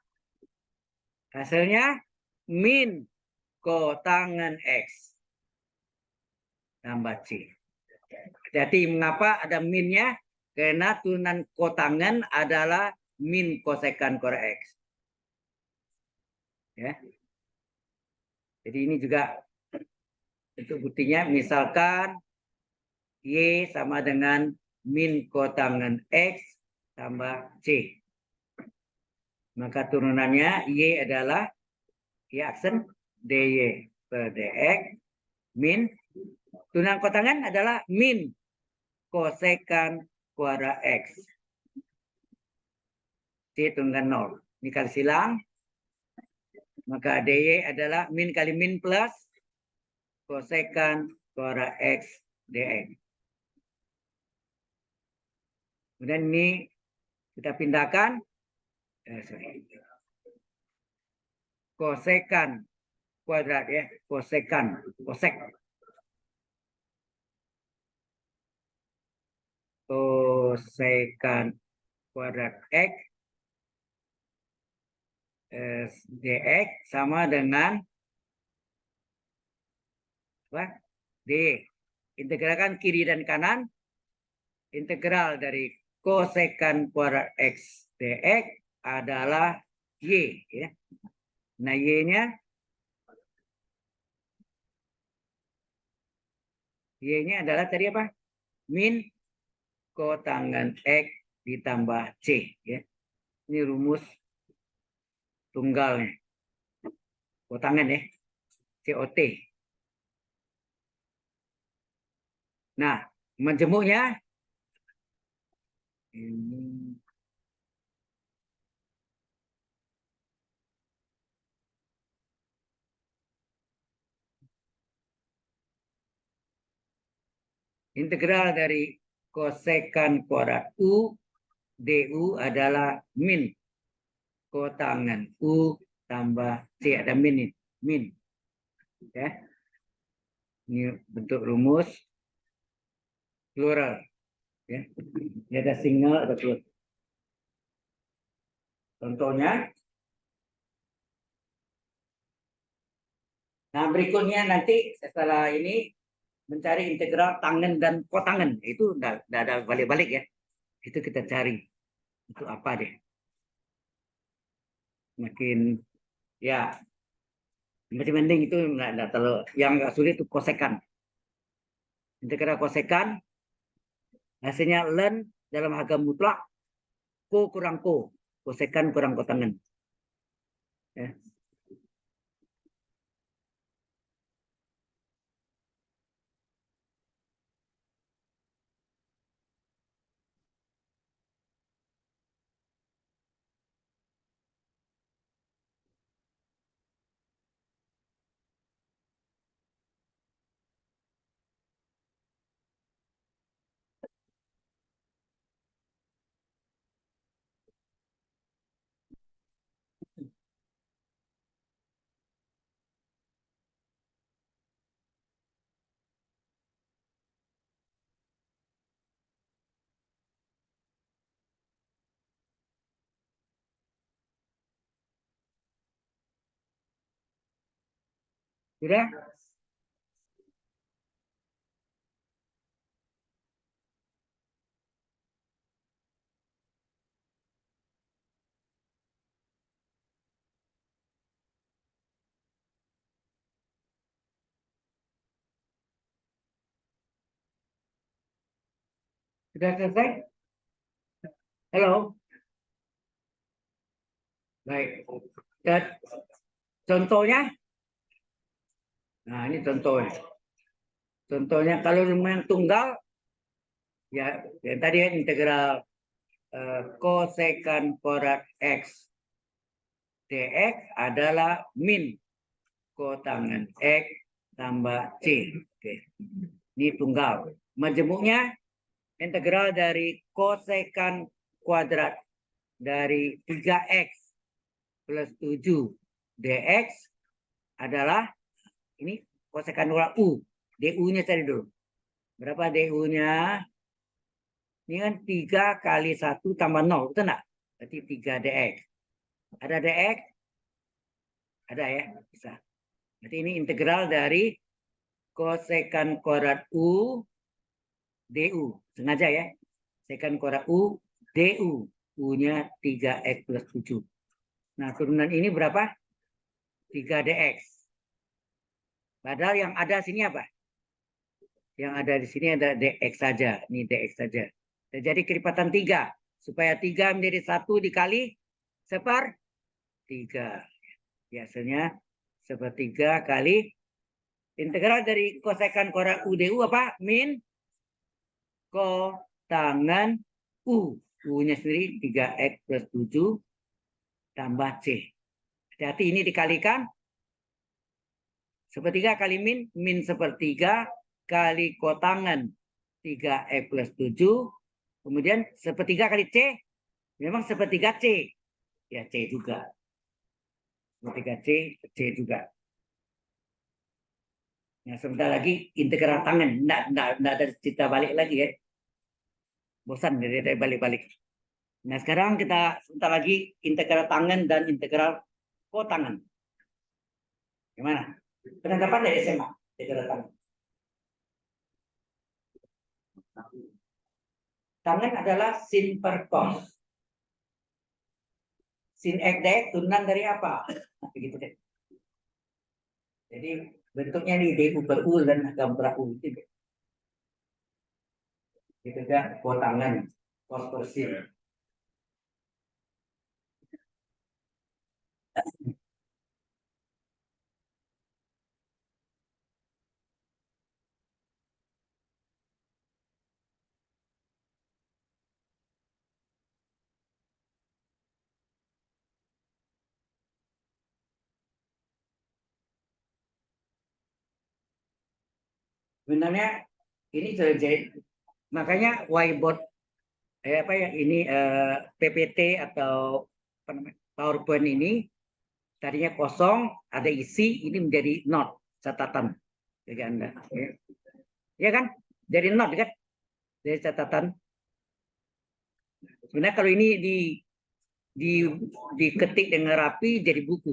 Hasilnya min kotangen X tambah C. Jadi mengapa ada minnya? Karena turunan kotangen adalah min kosekan kuadrat X. Ya. Jadi ini juga untuk buktinya, misalkan Y sama dengan min kotangen X tambah C. Maka turunannya Y adalah Y aksen DY per DX min turunan kotangen adalah min kosekan kuadrat X. C turunan 0. Ini kali silang. Maka DY adalah min kali min plus kosekan kuadrat X dx. Kemudian ini kita pindahkan. Kosekan kuadrat ya. Kosekan. Kosek. Kosekan kuadrat X dx sama dengan apa? D. Integralkan kiri dan kanan. Integral dari kosekan kuadrat X dx adalah Y. Ya. Nah, Y-nya adalah tadi apa? Min kotangen X ditambah C. Ya. Ini rumus tunggalnya. Kotangen ya. COT. Nah, menjemuknya ini integral dari kosekan kuadrat U DU adalah min kotangen U tambah C. Ada min ini. Min. Ya. Ini bentuk rumus plural. Ya. Ini ada single, ada plural. Contohnya, Nah, berikutnya nanti setelah ini mencari integral tangen dan kotangen. Itu udah ada balik-balik ya. Itu kita cari. Itu apa deh? Makin ya masih mending itu nggak terlalu. Yang nggak sulit itu kosekan. Integral kosekan hasilnya len dalam harga mutlak ko kurang ko. Kosekan kurang kotangen. Ya. Sudah? Sudah selesai? Halo? Baik. Dan contohnya? Nah, ini contohnya. Contohnya kalau yang tunggal, ya yang tadi kan integral kosekan kuadrat X dx adalah min kotangen X tambah C. Oke. Ini tunggal. Majemuknya integral dari kosekan kuadrat dari 3x plus 7 dx adalah ini kosekan kuadrat U. DU-nya tadi dulu. Berapa DU-nya? Ini kan 3 kali 1 tambah 0. Betul enggak? Berarti 3 dx. Ada dx? Ada ya? Bisa. Berarti ini integral dari kosekan kuadrat U DU. Sengaja ya. Kosekan kuadrat U DU. U-nya 3x plus 7. Nah, turunan ini berapa? 3 dx. Padahal yang ada sini apa? Yang ada di sini ada dx saja. Ini dx saja. Terjadi keripatan 3. Supaya 3 menjadi 1 dikali sepertiga. Biasanya sepertiga kali integral dari kosekan kuadrat U DU apa? Min kotangen U. U-nya sendiri 3x plus 7 tambah C. Hati-hati ini dikalikan. Sepertiga kali min. Min sepertiga kali kotangen 3x plus 7. Kemudian sepertiga kali C. Memang sepertiga C. Ya C juga. Sepertiga C, C juga. Nah, sebentar lagi integral tangan. Nggak ada cerita balik lagi ya. Bosan dari balik-balik. Nah, sekarang kita sebentar lagi integral tangan dan integral kotangan. Gimana? Penanggapan dari SMA integral tangan. Tangan adalah sin per cos. Sin x dx turunan dari apa? Nah, begitu deh. Jadi bentuknya di du per u dan gambar u itu. Itu kan kotangan, cos per sin. Sebenarnya ini sudah jadi makanya whiteboard apa ya ini PPT atau apa namanya PowerPoint ini tadinya kosong ada isi ini menjadi note catatan bagi Anda ya. Ya kan jadi note kan dari catatan sebenarnya kalau ini di diketik dengan rapi jadi buku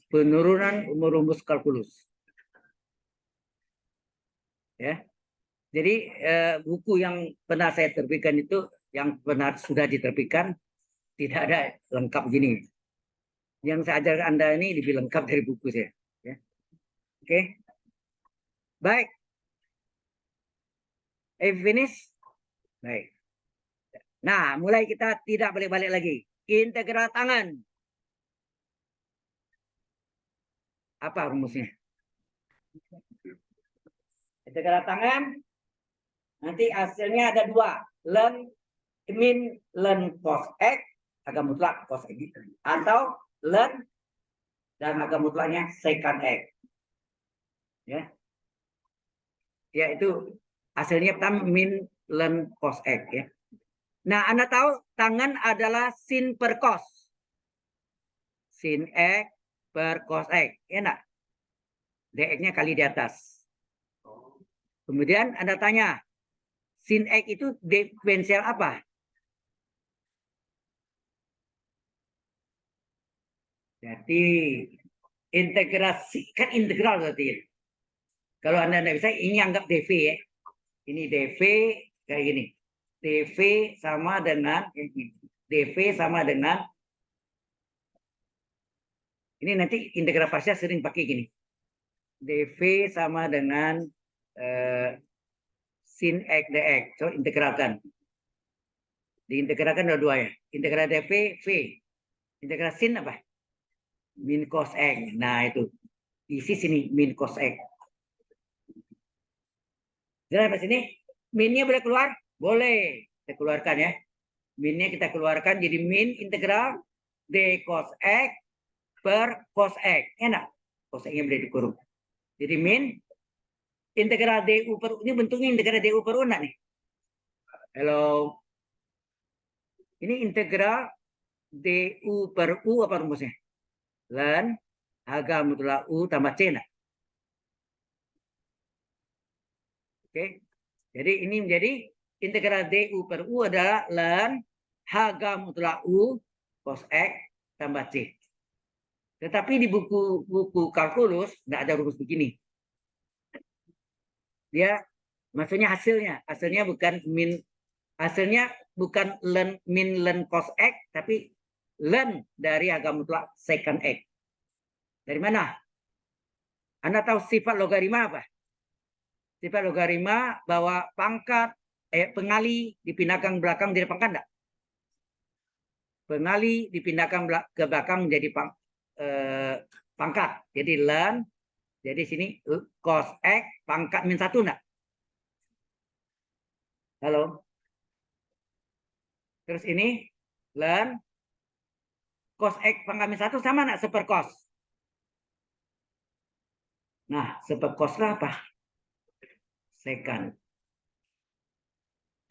Penurunan rumus kalkulus. Ya. Jadi buku yang pernah saya terbitkan itu, yang benar sudah diterbitkan, tidak ada lengkap gini. Yang saya ajar Anda ini lebih lengkap dari buku saya. Ya. Oke, baik. Finish. Baik. Nah, mulai kita tidak balik-balik lagi. Integral tangan. Apa rumusnya? Integral tangan. Nanti hasilnya ada dua. Min ln cos X agak mutlak cos X atau ln dan agak mutlaknya secant X. Ya. Ya itu hasilnya pertama min ln cos X ya. Nah, Anda tahu tangan adalah sin per cos. Sin X per cos X. Ya enggak? dx-nya kali di atas. Kemudian Anda tanya, sin X itu diferensial apa? Jadi integrasi, kan integral berarti. Kalau Anda tidak bisa, ini anggap dv ya. Ini dv kayak gini. dv sama dengan ini nanti integral partial sering pakai gini. dv sama dengan sin X dx. So integralkan. Diintegralkan ada dua ya. Integral dv v. Integral sin apa? Min cos X. Nah itu. Isi sini min cos X. Jelas sampai sini? Minnya boleh keluar? Boleh. Kita keluarkan ya. Minnya kita keluarkan jadi min integral d cos X per cos X. Enak. Cos X-nya boleh dikurung. Jadi min integral du per ini bentuknya integral du per u nih. Halo. Ini integral du per u apa rumusnya? Ln H mutlak u tambah c. Nah. Oke. Jadi ini menjadi integral du per u adalah ln H mutlak u cos X tambah c. Tetapi di buku kalkulus nggak ada rumus begini. Dia maksudnya hasilnya bukan min, hasilnya bukan min ln cos X, tapi ln dari H mutlak secant X. Dari mana? Anda tahu sifat logaritma apa? Sifat logaritma bahwa pangkat pengali dipindahkan belakang dari pangkat enggak? Pengali dipindahkan ke belakang menjadi pangkat. Jadi ln, jadi sini cos X pangkat min 1 enggak? Halo. Terus ini ln cos X pangkat min 1 sama enggak seper cos? Nah, seper cos apa? Secant.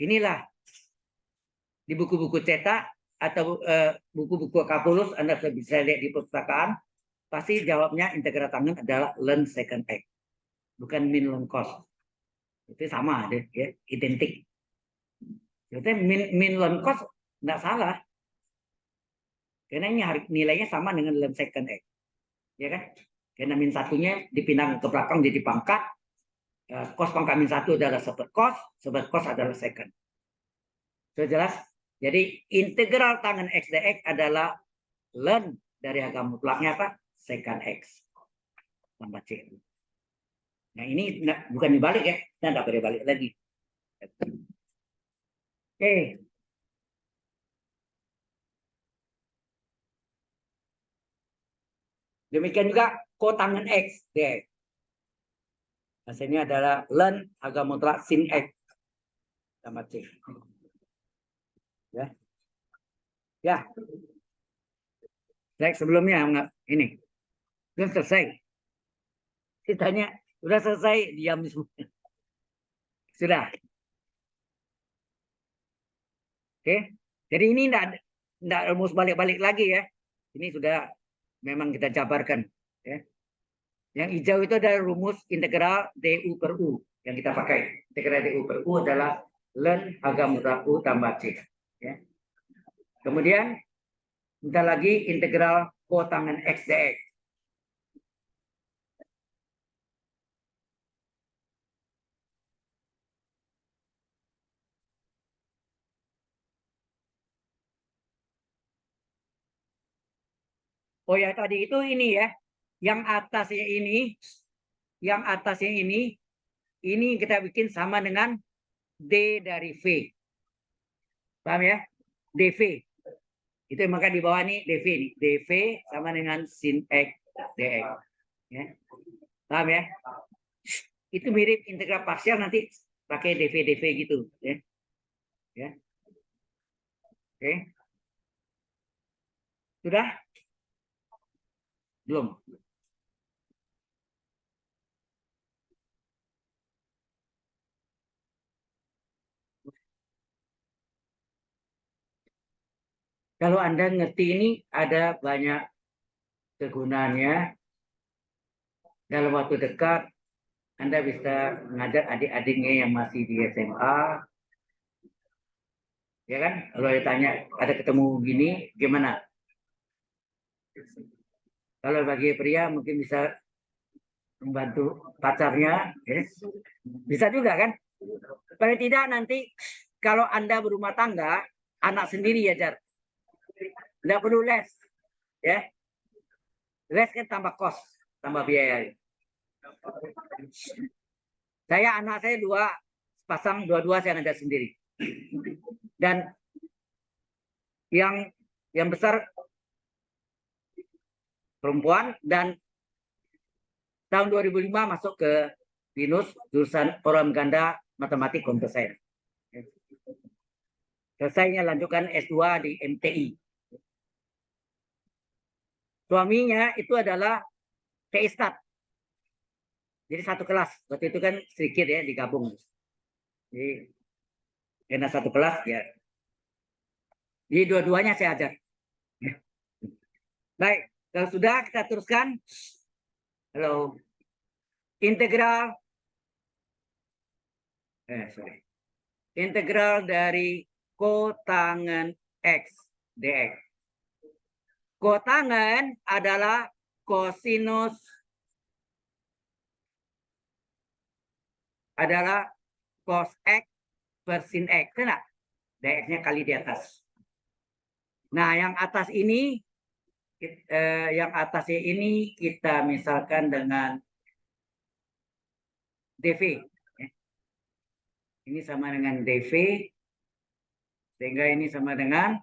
Inilah di buku-buku cetak atau buku-buku kalkulus Anda bisa lihat di perpustakaan, pasti jawabnya integral tangan adalah ln secant X, bukan min ln cos. Itu sama deh, ya, identik. Jadi min ln cos nggak salah, karena ini nilainya sama dengan ln secant X, ya kan? Karena min satunya dipindah ke belakang jadi pangkat, cos pangkat min 1 adalah seper cos adalah secant. Sudah jelas? Jadi integral tangan X dx adalah ln dari H mutlaknya apa? Secant X tambah C. Nah ini bukan dibalik ya, kita nggak boleh balik lagi. Oke. Demikian juga kotangan X dx. Hasilnya adalah ln H mutlak sin X tambah C. Ya. Ya. Baik, sebelumnya ini belum selesai. Ditanya sudah selesai, diam semua. Sudah. Oke. Jadi ini enggak rumus balik-balik lagi ya. Ini sudah memang kita jabarkan ya. Yang hijau itu adalah rumus integral du per u yang kita pakai. Integral du per u adalah ln H mutlak u tambah C. Ya. Kemudian kita lagi integral kotangan X dx. Oh ya tadi itu ini ya, yang atasnya ini kita bikin sama dengan D dari V. Paham ya? DV. Itu maka di bawah ini DV nih. DV sama dengan sin X dx. Ya. Paham ya? Itu mirip integral parsial nanti pakai DV DV gitu ya. Ya. Oke. Sudah? Belum. Kalau Anda ngerti ini ada banyak kegunaannya. Dalam waktu dekat Anda bisa mengajar adik-adiknya yang masih di SMA. Ya kan? Kalau ditanya ada ketemu gini gimana? Kalau bagi pria mungkin bisa membantu pacarnya, ya. Bisa juga kan? Paling tidak nanti kalau Anda berumah tangga, anak sendiri ya, Jar. Tidak perlu les, ya. Les kan tambah kos, tambah biaya. Anak saya dua pasang, dua-dua saya ngajar sendiri. Dan yang besar perempuan dan tahun 2005 masuk ke BINUS jurusan program ganda matematik komputer sains. Selesainya lanjutkan S2 di MTI. Suaminya itu adalah T-Stat. Jadi satu kelas. Waktu itu kan sedikit ya digabung. Jadi karena satu kelas ya. Jadi dua-duanya saya ajar. Baik, kalau sudah kita teruskan. Halo. Integral Integral dari kotangan X dx. Kotangan adalah kosinus cos X per sin X. Kena? Dx-nya kali di atas. Nah, yang atasnya ini kita misalkan dengan dv. Ini sama dengan dv, sehingga ini sama dengan.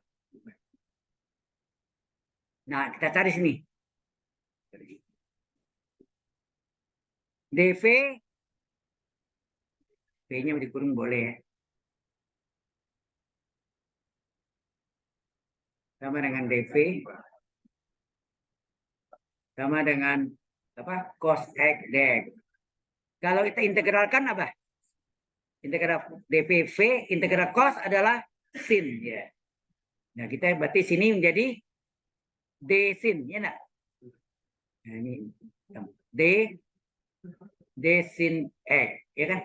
Nah, kita cari sini. dv, v-nya dikurung boleh ya. Sama dengan dv, sama dengan apa? Cos X dx. Kalau kita integralkan apa? Integral dpv, integral cos adalah sin ya. Nah, kita berarti sini menjadi d sin ya enggak? Nah, ini d sin X ya kan?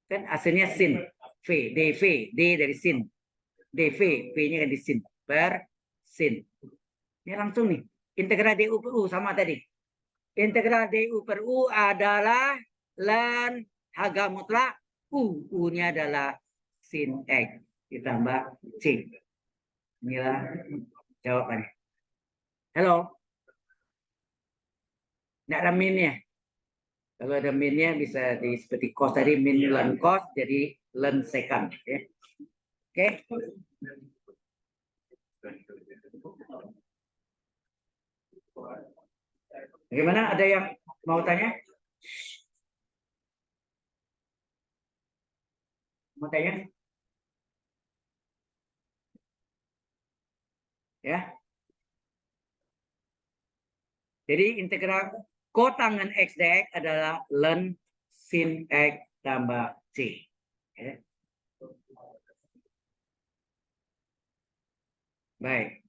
Kan hasilnya sin v, dv, d dari sin. dv, v-nya kan di sin per sin. Ini langsung nih. Integral du per u sama tadi. Integral du per u adalah ln harga mutlak u. U-nya adalah sin X ditambah C. Inilah jawabannya. Halo. Tidak ada minnya. Kalau ada minnya bisa di seperti cos tadi, min ln cos jadi ln secant. Ya. Oke. Bagaimana? Ada yang mau tanya? Mau tanya? Ya. Jadi integral kotangan X dx adalah ln sin X tambah C. Ya. Baik.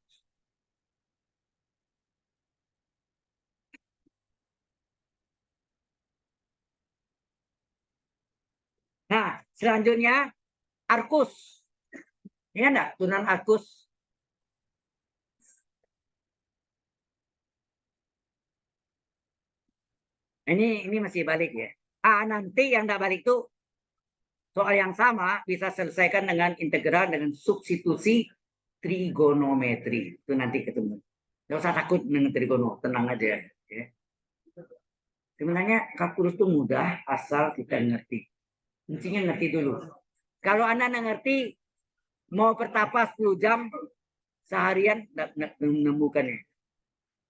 Nah, selanjutnya arcus. Ini enggak turunan arcus? Ini masih balik ya. Nanti yang tidak balik itu soal yang sama bisa selesaikan dengan integral dengan substitusi trigonometri. Itu nanti ketemu. Nggak usah takut dengan trigono, tenang aja. Ya. Sebenarnya kalkulus itu mudah asal kita ngerti. Kuncinya ngerti dulu. Kalau Anda ngerti, mau bertapa 10 jam seharian nggak menemukannya.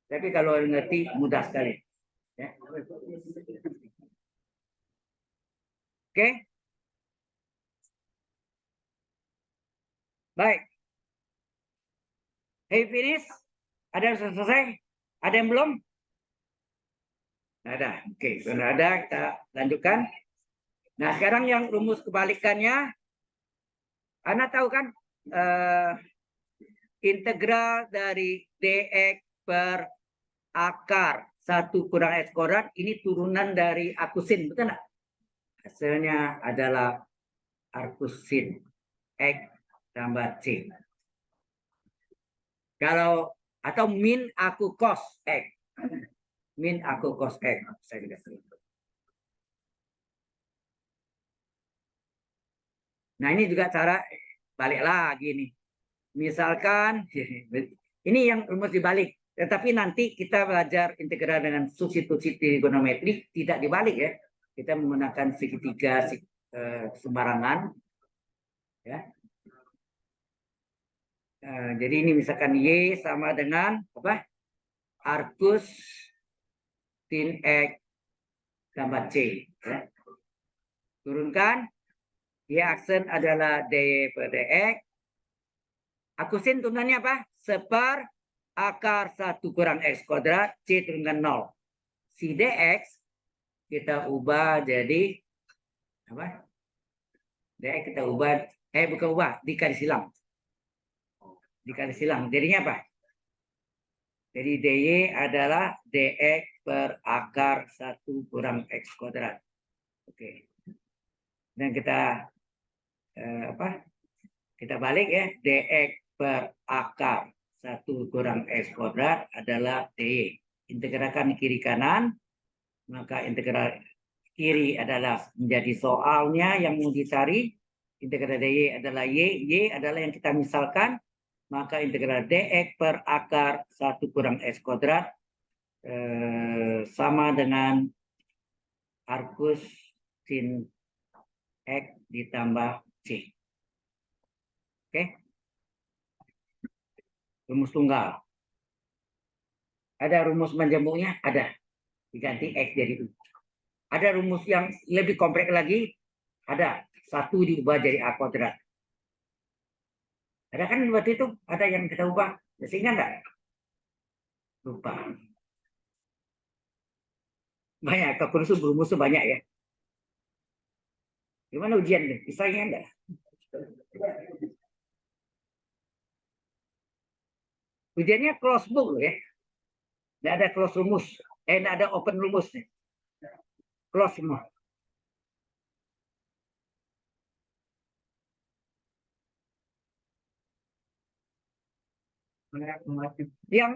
Tapi kalau ngerti mudah sekali. Ya. Oke, baik. Hey finish. Ada yang selesai? Ada yang belum? Ada. Oke, sudah ada. Kita lanjutkan. Nah, sekarang yang rumus kebalikannya, Anda tahu kan? Integral dari dx per akar 1 kurang x kuadrat ini turunan dari arcusin, betul nggak? Hasilnya adalah arcusin x tambah c. Kalau atau min aku cos x. Min aku cos x. Saya tidak setuju. Nah, ini juga cara balik lagi nih. Misalkan ini yang rumus dibalik. Tetapi nanti kita belajar integral dengan substitusi trigonometri tidak dibalik ya. Kita menggunakan segitiga sembarangan ya. Jadi ini misalkan y sama dengan apa? Arcus sin x tambah c. Ya. Turunkan. Y aksen adalah dy per dx. Arcusin turunannya apa? Seper akar 1 kurang x kuadrat, c turunkan 0. Si dx kita ubah jadi apa? Dx kita ubah, bukan ubah, dikali silang. Dikali silang. Jadinya apa? Jadi dy adalah dx per akar 1 kurang x kuadrat. Oke. Dan kita apa? Kita balik ya, dx per akar 1 kurang x kuadrat adalah dy. Integralkan kiri kanan, maka integral kiri adalah menjadi soalnya yang mau dicari. Integral dy adalah y adalah yang kita misalkan, maka integral dx per akar 1 kurang x kuadrat sama dengan arcus sin x ditambah c. Oke, rumus tunggal. Ada rumus menjemuknya? Ada. Diganti x jadi u. Ada rumus yang lebih kompleks lagi? Ada. 1 diubah jadi a kuadrat. Ada kan waktu itu ada yang kita ubah. Sehingga enggak? Lupa. Banyak. Kalkulus rumus banyak ya. Gimana ujian nih? Misalnya enggak? Ujiannya close book loh ya. Enggak ada close rumus. Enggak ada open rumus nih. Close semua. Yang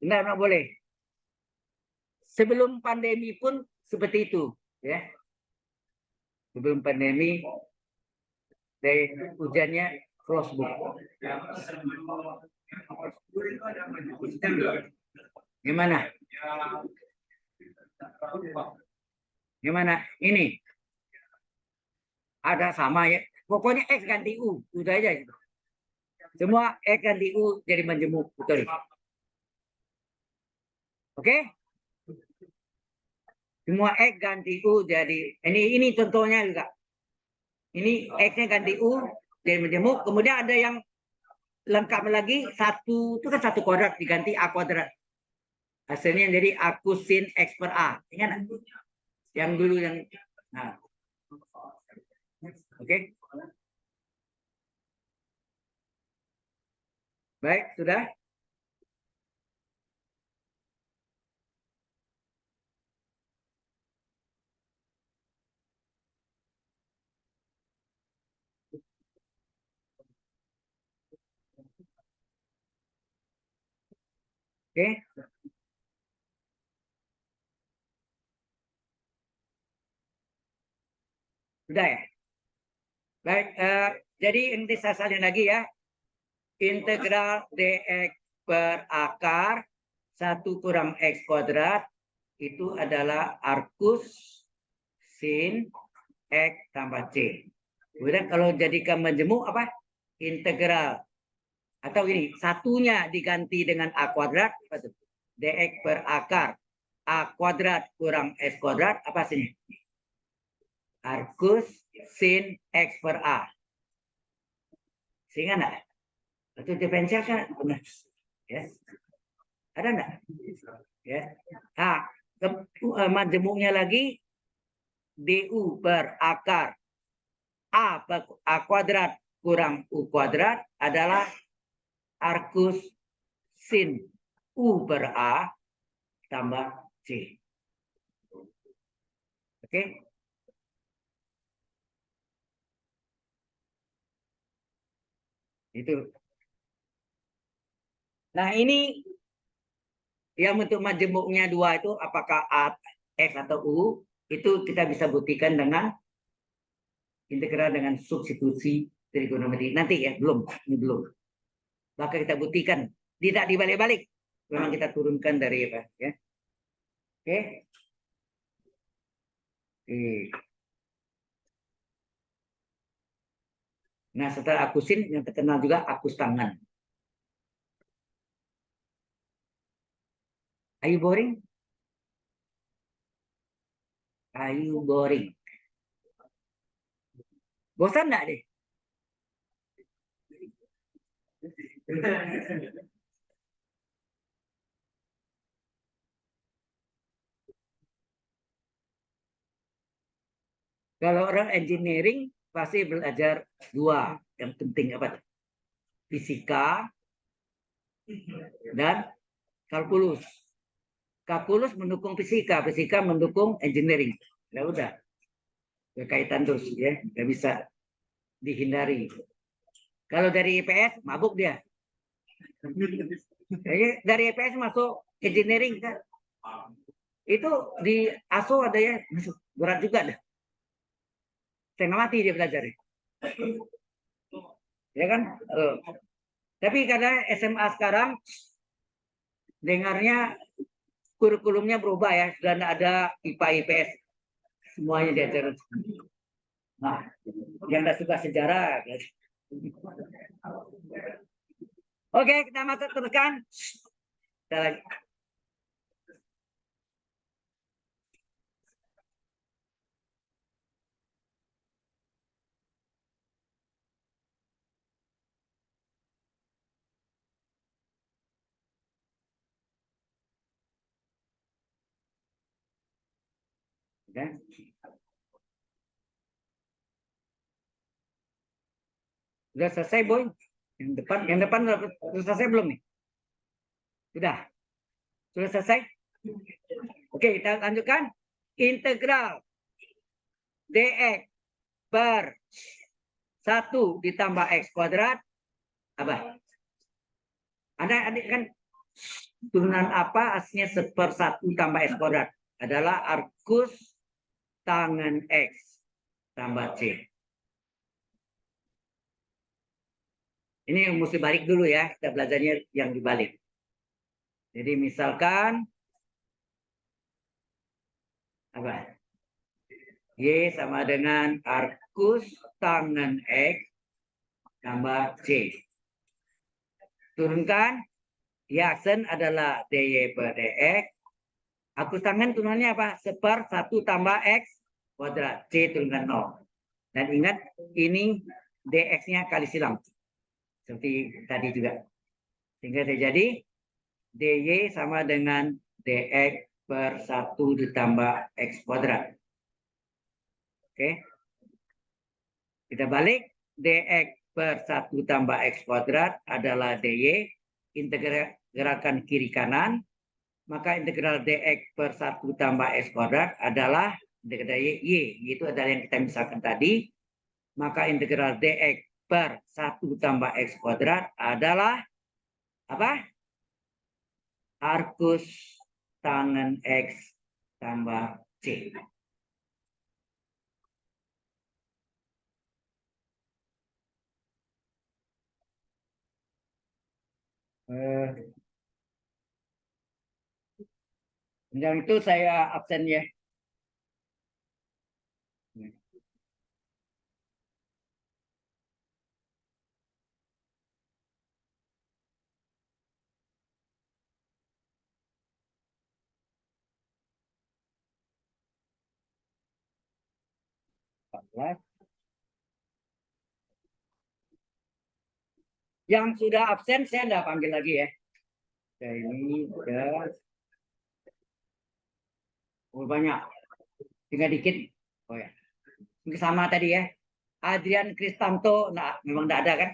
enggak boleh. Sebelum pandemi pun seperti itu, ya. Sebelum pandemi, dari ujiannya close book. Gimana? Gimana? Ini ada sama ya. Pokoknya X ganti U, udah aja gitu. Semua X ganti U jadi menjemuk, betul. Oke? Semua X ganti U jadi ini contohnya juga. Ini X-nya ganti U jadi menjemuk. Kemudian ada yang lengkap lagi, satu itu kan 1 kuadrat diganti A kuadrat. Hasilnya jadi aku sin X per A. Ingat? Yang dulu yang nah. Oke. Baik, sudah? Oke. Sudah ya? Baik, jadi nanti saya salin lagi ya. Integral dx per akar 1 kurang x kuadrat itu adalah arcus sin x tambah c. Kemudian kalau jadikan majemuk apa? Integral. Atau ini, satunya diganti dengan a kuadrat. Dx per akar a kuadrat kurang x kuadrat. Apa sini? Arcus sin x per a. Sehingga enggak? Itu diferensial kan? Benar. Ya. Ada enggak? Ya. Nah, majemuknya lagi du per akar a kuadrat kurang u kuadrat adalah arcus sin u per a tambah c. Oke? Itu. Nah, ini yang untuk majemuknya dua itu apakah a, x atau u, itu kita bisa buktikan dengan integral dengan substitusi trigonometri. Nanti ya, belum. Ini belum. Maka kita buktikan. Tidak dibalik-balik. Memang kita turunkan dari apa ya. Oke. Oke. Nah, setelah akusin yang terkenal juga akus tangan. Are you boring? Are you boring? Bosan enggak deh? Kalau orang engineering pasti belajar dua yang penting apa? Fisika dan kalkulus. Kalkulus mendukung fisika, fisika mendukung engineering. Ya udah, berkaitan terus ya, nggak bisa dihindari. Kalau dari IPS mabuk dia. Jadi dari IPS masuk engineering kan? Itu di ASO ada ya, berat juga dah. Setengah mati dia belajar. Ya kan? Tapi karena SMA sekarang dengarnya kurikulumnya berubah ya, sudah tidak ada IPA IPS, semuanya diajar. Nah, yang tidak suka sejarah. Oke, kita masuk teruskan. Kita lagi. Ya. Sudah selesai, Boy? Yang depan sudah selesai belum nih? Sudah. Sudah selesai? Oke, kita lanjutkan. Integral dx per 1 ditambah x kuadrat apa? Ada kan turunan apa aslinya 1/1 tambah x kuadrat? Adalah arcus tangan x tambah c. Ini mesti balik dulu ya, kita belajarnya yang dibalik. Jadi misalkan apa? Y sama dengan arcus tangan x tambah c. Turunkan. Yaksen adalah dy per dx. Arcus tangan turunannya apa? 1/1 tambah x kuadrat. C turunkan 0. Dan ingat ini dx-nya kali silang. Seperti tadi juga. Sehingga terjadi dy sama dengan dx per 1 ditambah x kuadrat. Oke. Kita balik. Dx per 1 tambah x kuadrat adalah dy. Integral gerakan kiri kanan. Maka integral dx per 1 tambah x kuadrat adalah integral y. Itu adalah yang kita misalkan tadi. Maka integral dx per 1 tambah x kuadrat adalah apa? Arcus tangan x tambah c. Yang itu saya absen ya. Yang sudah absen saya enggak panggil lagi ya. Ya ini udah banyak. Tinggal dikit. Oh ya. Ini sama tadi ya. Adrian Kristanto, nah, memang enggak ada kan?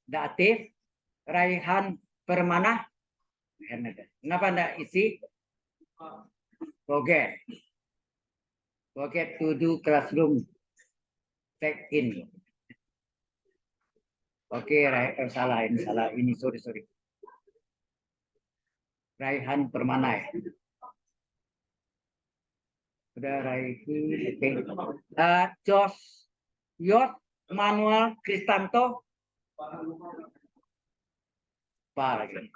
Enggak aktif. Raihan Permana. Kenapa enggak isi? Forget. Forget to do classroom check in. Oke, salah ini sorry. Raihan Permana ya. Udah Raihan. Oke. Jos Yot Manuel Kristanto. Apa lagi?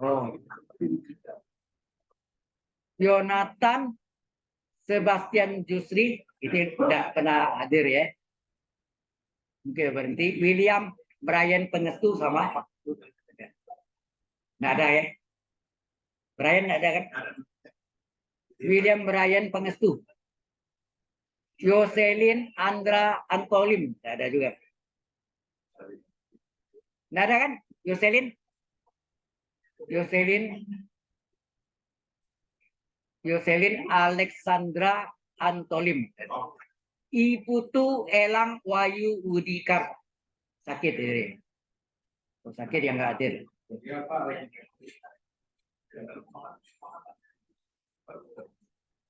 Oh. Jonathan Sebastian Jusri itu tidak pernah hadir ya. Oke, berhenti. William Brian Pengestu sama. Nggak ada ya. Brian nggak ada kan? William Brian Pengestu. Yoselin Andra Antolim. Nggak ada juga. Nggak ada kan? Yoselin. Yoselin Alexandra Antolim. Iputu Elang Wayu Udikar. Sakit ini. Sakit yang nggak hadir.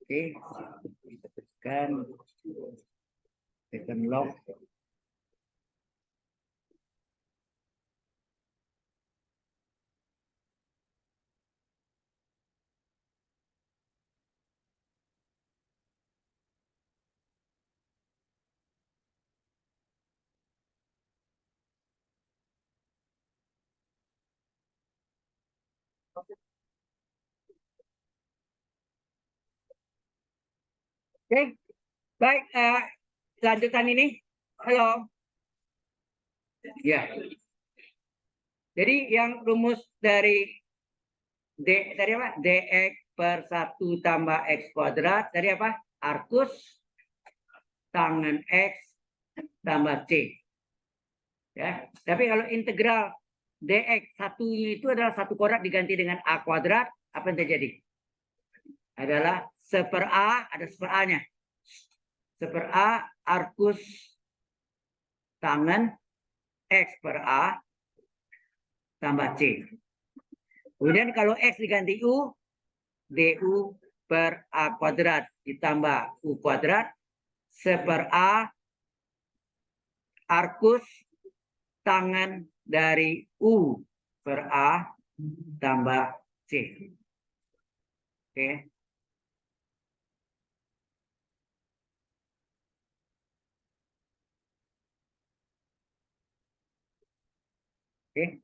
Oke, kita tekan lock. Oke, baik. Lanjutan ini. Halo. Ya. Jadi yang rumus dari dari apa? Dx per 1 tambah X kuadrat. Dari apa? Arcus tangan X tambah C. Ya. Tapi kalau integral dx satunya itu adalah 1 kuadrat diganti dengan A kuadrat, apa yang terjadi? Adalah seper A, ada seper A-nya. Seper A arcus tangan X per A tambah C. Kemudian kalau X diganti U, DU per A kuadrat ditambah U kuadrat seper A arcus tangan dari U per A tambah C. Oke. Oke.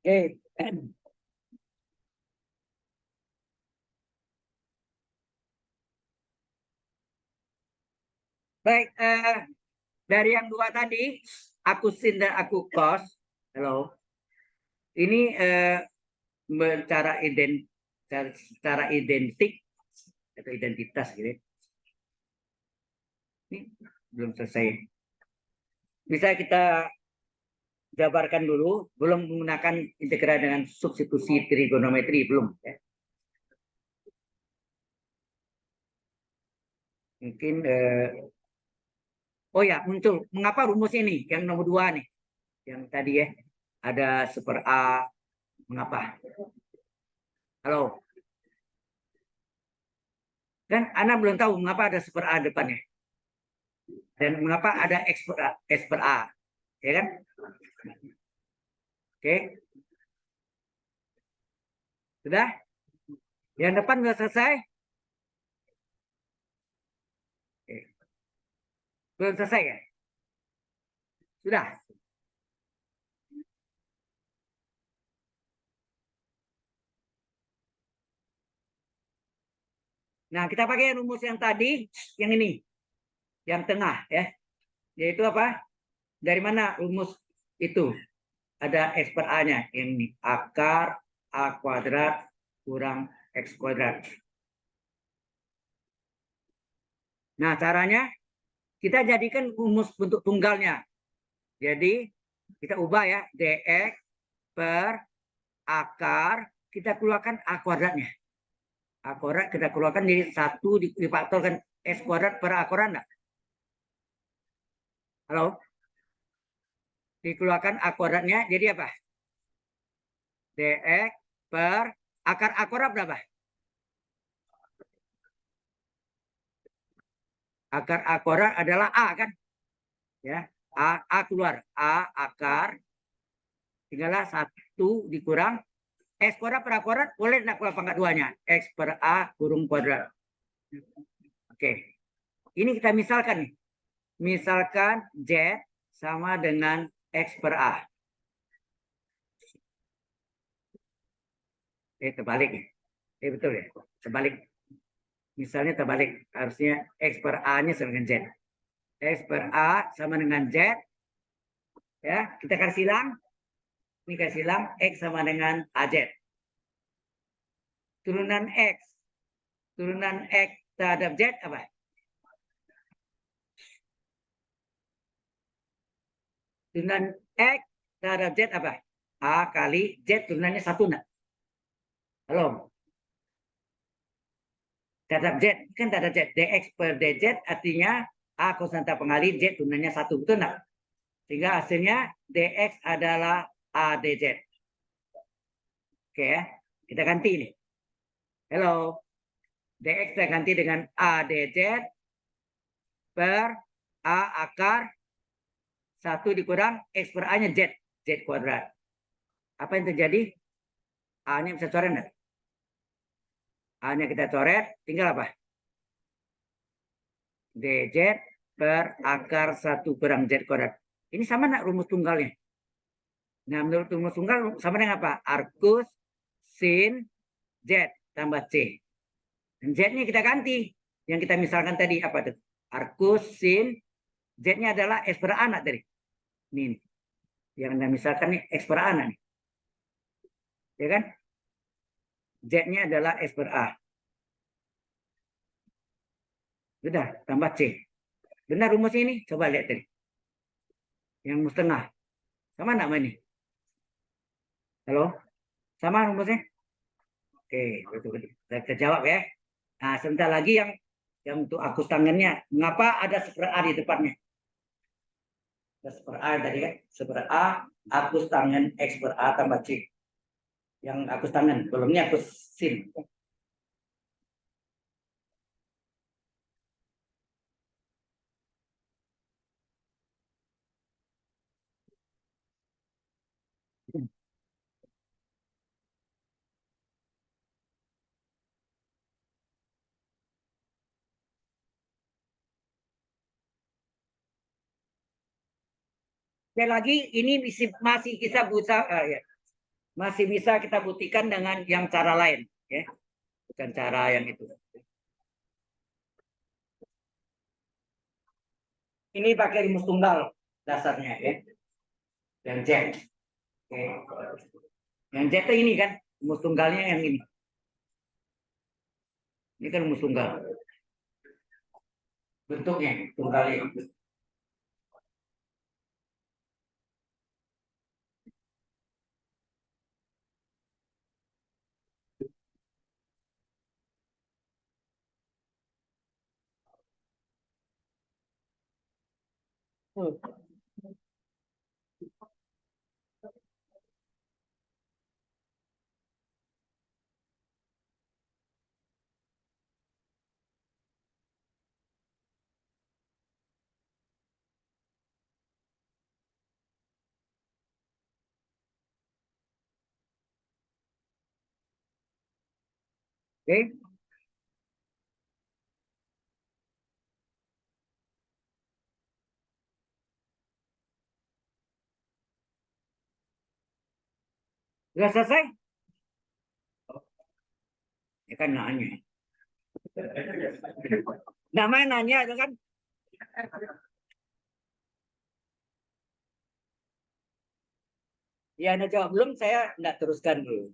Oke. Baik, dari yang dua tadi, aku sin dan aku cos. Halo. Ini secara identik atau identitas gitu. Ini belum selesai. Bisa kita jabarkan dulu, belum menggunakan integral dengan substitusi trigonometri belum ya. Mungkin oh ya muncul. Mengapa rumus ini yang nomor 2 nih? Yang tadi ya ada super A. Mengapa? Halo. Kan Anda belum tahu mengapa ada super A depannya. Dan mengapa ada X per A. Ya kan? Oke. Sudah? Yang depan sudah selesai? Oke. Belum selesai ya? Sudah? Nah, kita pakai rumus yang tadi, yang ini, yang tengah ya. Yaitu apa? Dari mana rumus itu? Ada X per A-nya. Yang ini, akar A kuadrat kurang X kuadrat. Nah, caranya kita jadikan rumus bentuk tunggalnya. Jadi, kita ubah ya, dx per akar, kita keluarkan A kuadratnya. A kuadrat kita keluarkan jadi 1 difaktorkan X kuadrat per A kuadrat enggak? Halo? Dikeluarkan A kuadratnya jadi apa? Dx per akar A kuadrat berapa? Akar A kuadrat adalah A kan? Ya, A keluar. A akar tinggallah 1 dikurang X kuadrat per A kuadrat. Boleh enggak keluar pangkat 2-nya? X per A kurung kuadrat. Oke. Ini kita misalkan nih. Misalkan Z sama dengan X per A. Terbalik. Betul ya. Terbalik. Misalnya terbalik. Harusnya X per A-nya sama dengan Z. X per A sama dengan Z. Ya, kita kasih silang. Ini kasih silang. X sama dengan AZ. Turunan X. Turunan X terhadap Z apa? Turunan X terhadap Z apa? A kali Z turunannya 1 enggak? Halo? Terhadap Z. Kan terhadap Z. Dx per dz artinya A konstanta pengalih Z turunannya 1. Betul enggak? Sehingga hasilnya dx adalah A dz. Oke ya. Kita ganti ini. Halo. Dx kita ganti dengan A dz per A akar 1 dikurang X per A-nya Z. Z kuadrat. Apa yang terjadi? A-nya bisa coret enggak? A-nya kita coret. Tinggal apa? dz per akar 1 kurang Z kuadrat. Ini sama enggak rumus tunggalnya? Nah, menurut rumus tunggal sama dengan apa? Arcus sin Z tambah C. Dan Z-nya kita ganti. Yang kita misalkan tadi apa tuh? Arcus sin Z-nya adalah X per A tadi. Ini. Yang kita misalkan nih X per A nih. Ya kan? Z-nya adalah X per A. Sudah, tambah C. Benar rumus ini? Coba lihat tadi. Yang rumus tengah. Sama enggak ini? Halo? Sama rumusnya? Oke, betul. Kita jawab ya. Nah, sebentar lagi yang untuk akus tangannya. Mengapa ada super A di depannya? Ada super A tadi kan? Super A, akus tangan X per A tambah C. Yang akus tangan, belumnya akus sin. Sekali lagi, ini masih bisa ya. Masih bisa kita buktikan dengan yang cara lain, ya. Bukan cara yang itu. Ini pakai rumus tunggal dasarnya, ya. Yang Z. Oke. Yang Z itu ini kan, rumus tunggalnya yang ini. Ini kan rumus tunggal. Bentuknya tunggalnya. Oke, sudah selesai? Ya kan nanya. Namanya nanya itu kan. Ya, Anda jawab belum, saya enggak teruskan dulu.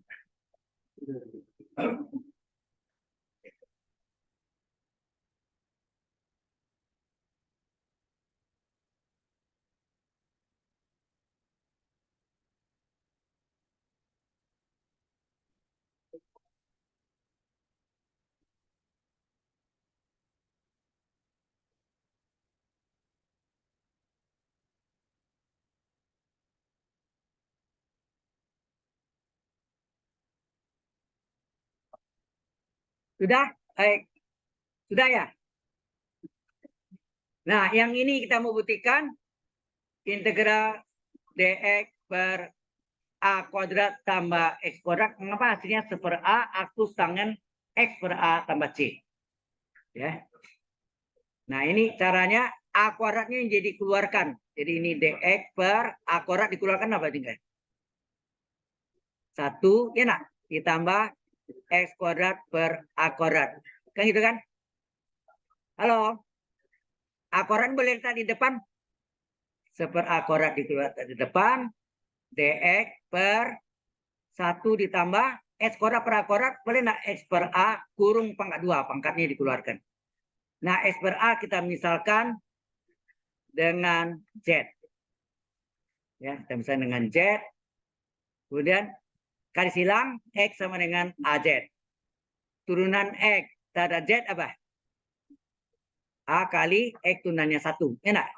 Sudah? Baik. Sudah ya? Nah, yang ini kita mau buktikan integral dx per a kuadrat tambah x kuadrat. Mengapa hasilnya 1 per a aktus tangen x per a tambah c. Ya. Nah, ini caranya a kuadratnya yang jadi keluarkan. Jadi ini dx per a kuadrat dikeluarkan apa tinggal? 1, ya nak? Ditambah x kuadrat per a kuadrat. Kan gitu kan? Halo? A kuadrat boleh letak di depan? 1 per a kuadrat dikeluarkan di depan. Dx per 1 ditambah x kuadrat per a kuadrat. Boleh nak x per a kurung pangkat 2. Pangkatnya dikeluarkan. Nah, x per a kita misalkan dengan z. Ya, kita misalkan dengan z. Kemudian kali silang x sama dengan az. Turunan x terhadap z apa? A kali x turunannya 1. Enak?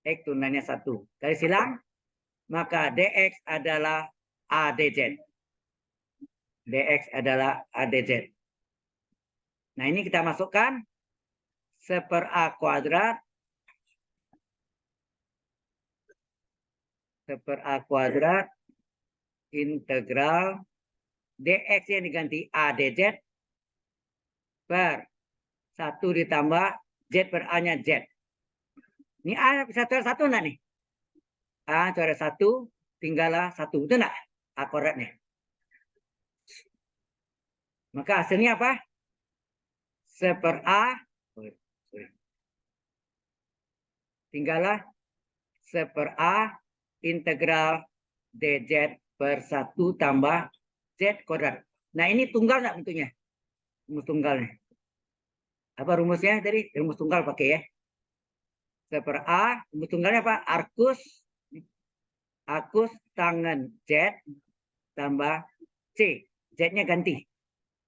X turunannya 1. Kali silang, maka dx adalah a dz. Dx adalah a dz. Nah, ini kita masukkan 1 per a kuadrat 1 per a kuadrat integral dx yang diganti a dz per 1 ditambah z per a-nya z. Ini a satu satu enggak nih? A itu ada 1, tinggallah 1. Itu enggak? A kuadratnya. Maka hasilnya apa? 1 per a. Tinggallah 1 per a integral dz per 1 tambah z kuadrat. Nah, ini tunggal enggak bentuknya? Rumus tunggalnya. Apa rumusnya tadi? Rumus tunggal pakai ya. 1 per a, rumus tunggalnya apa? Arcus tangen z tambah c. Z-nya ganti.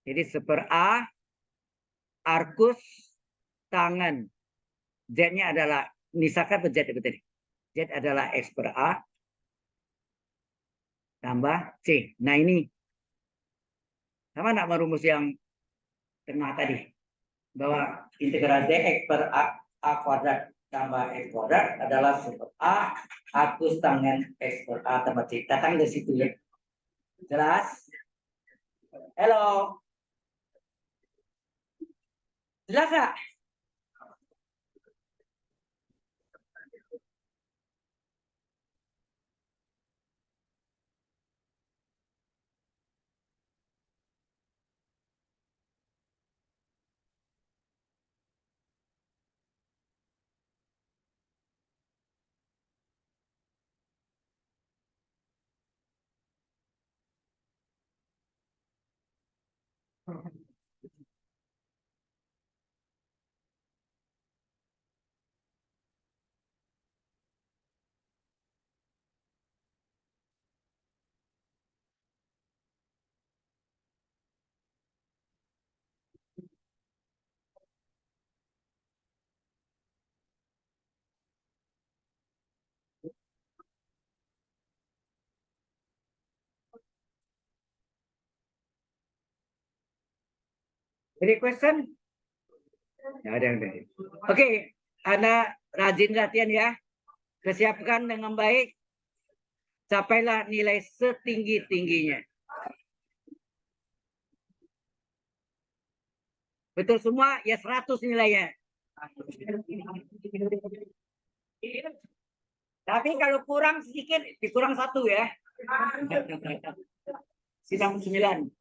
Jadi 1 per a arcus tangen z-nya adalah misalkan z tadi. Z adalah x per a tambah c. Nah, ini sama nak rumus yang tengah tadi. Bahwa integral dx per a kuadrat tambah x kuadrat adalah 1 per a arcus tangen x per a tambah c. Datang dari situ ya. Jelas? Halo? Jelas nggak? Any question? Ya, ada yang tadi. Oke, Anda rajin latihan ya. Kesiapkan dengan baik. Capailah nilai setinggi-tingginya. Betul semua, ya 100 nilainya. Tapi kalau kurang sedikit, dikurang 1 ya. Sidang 9.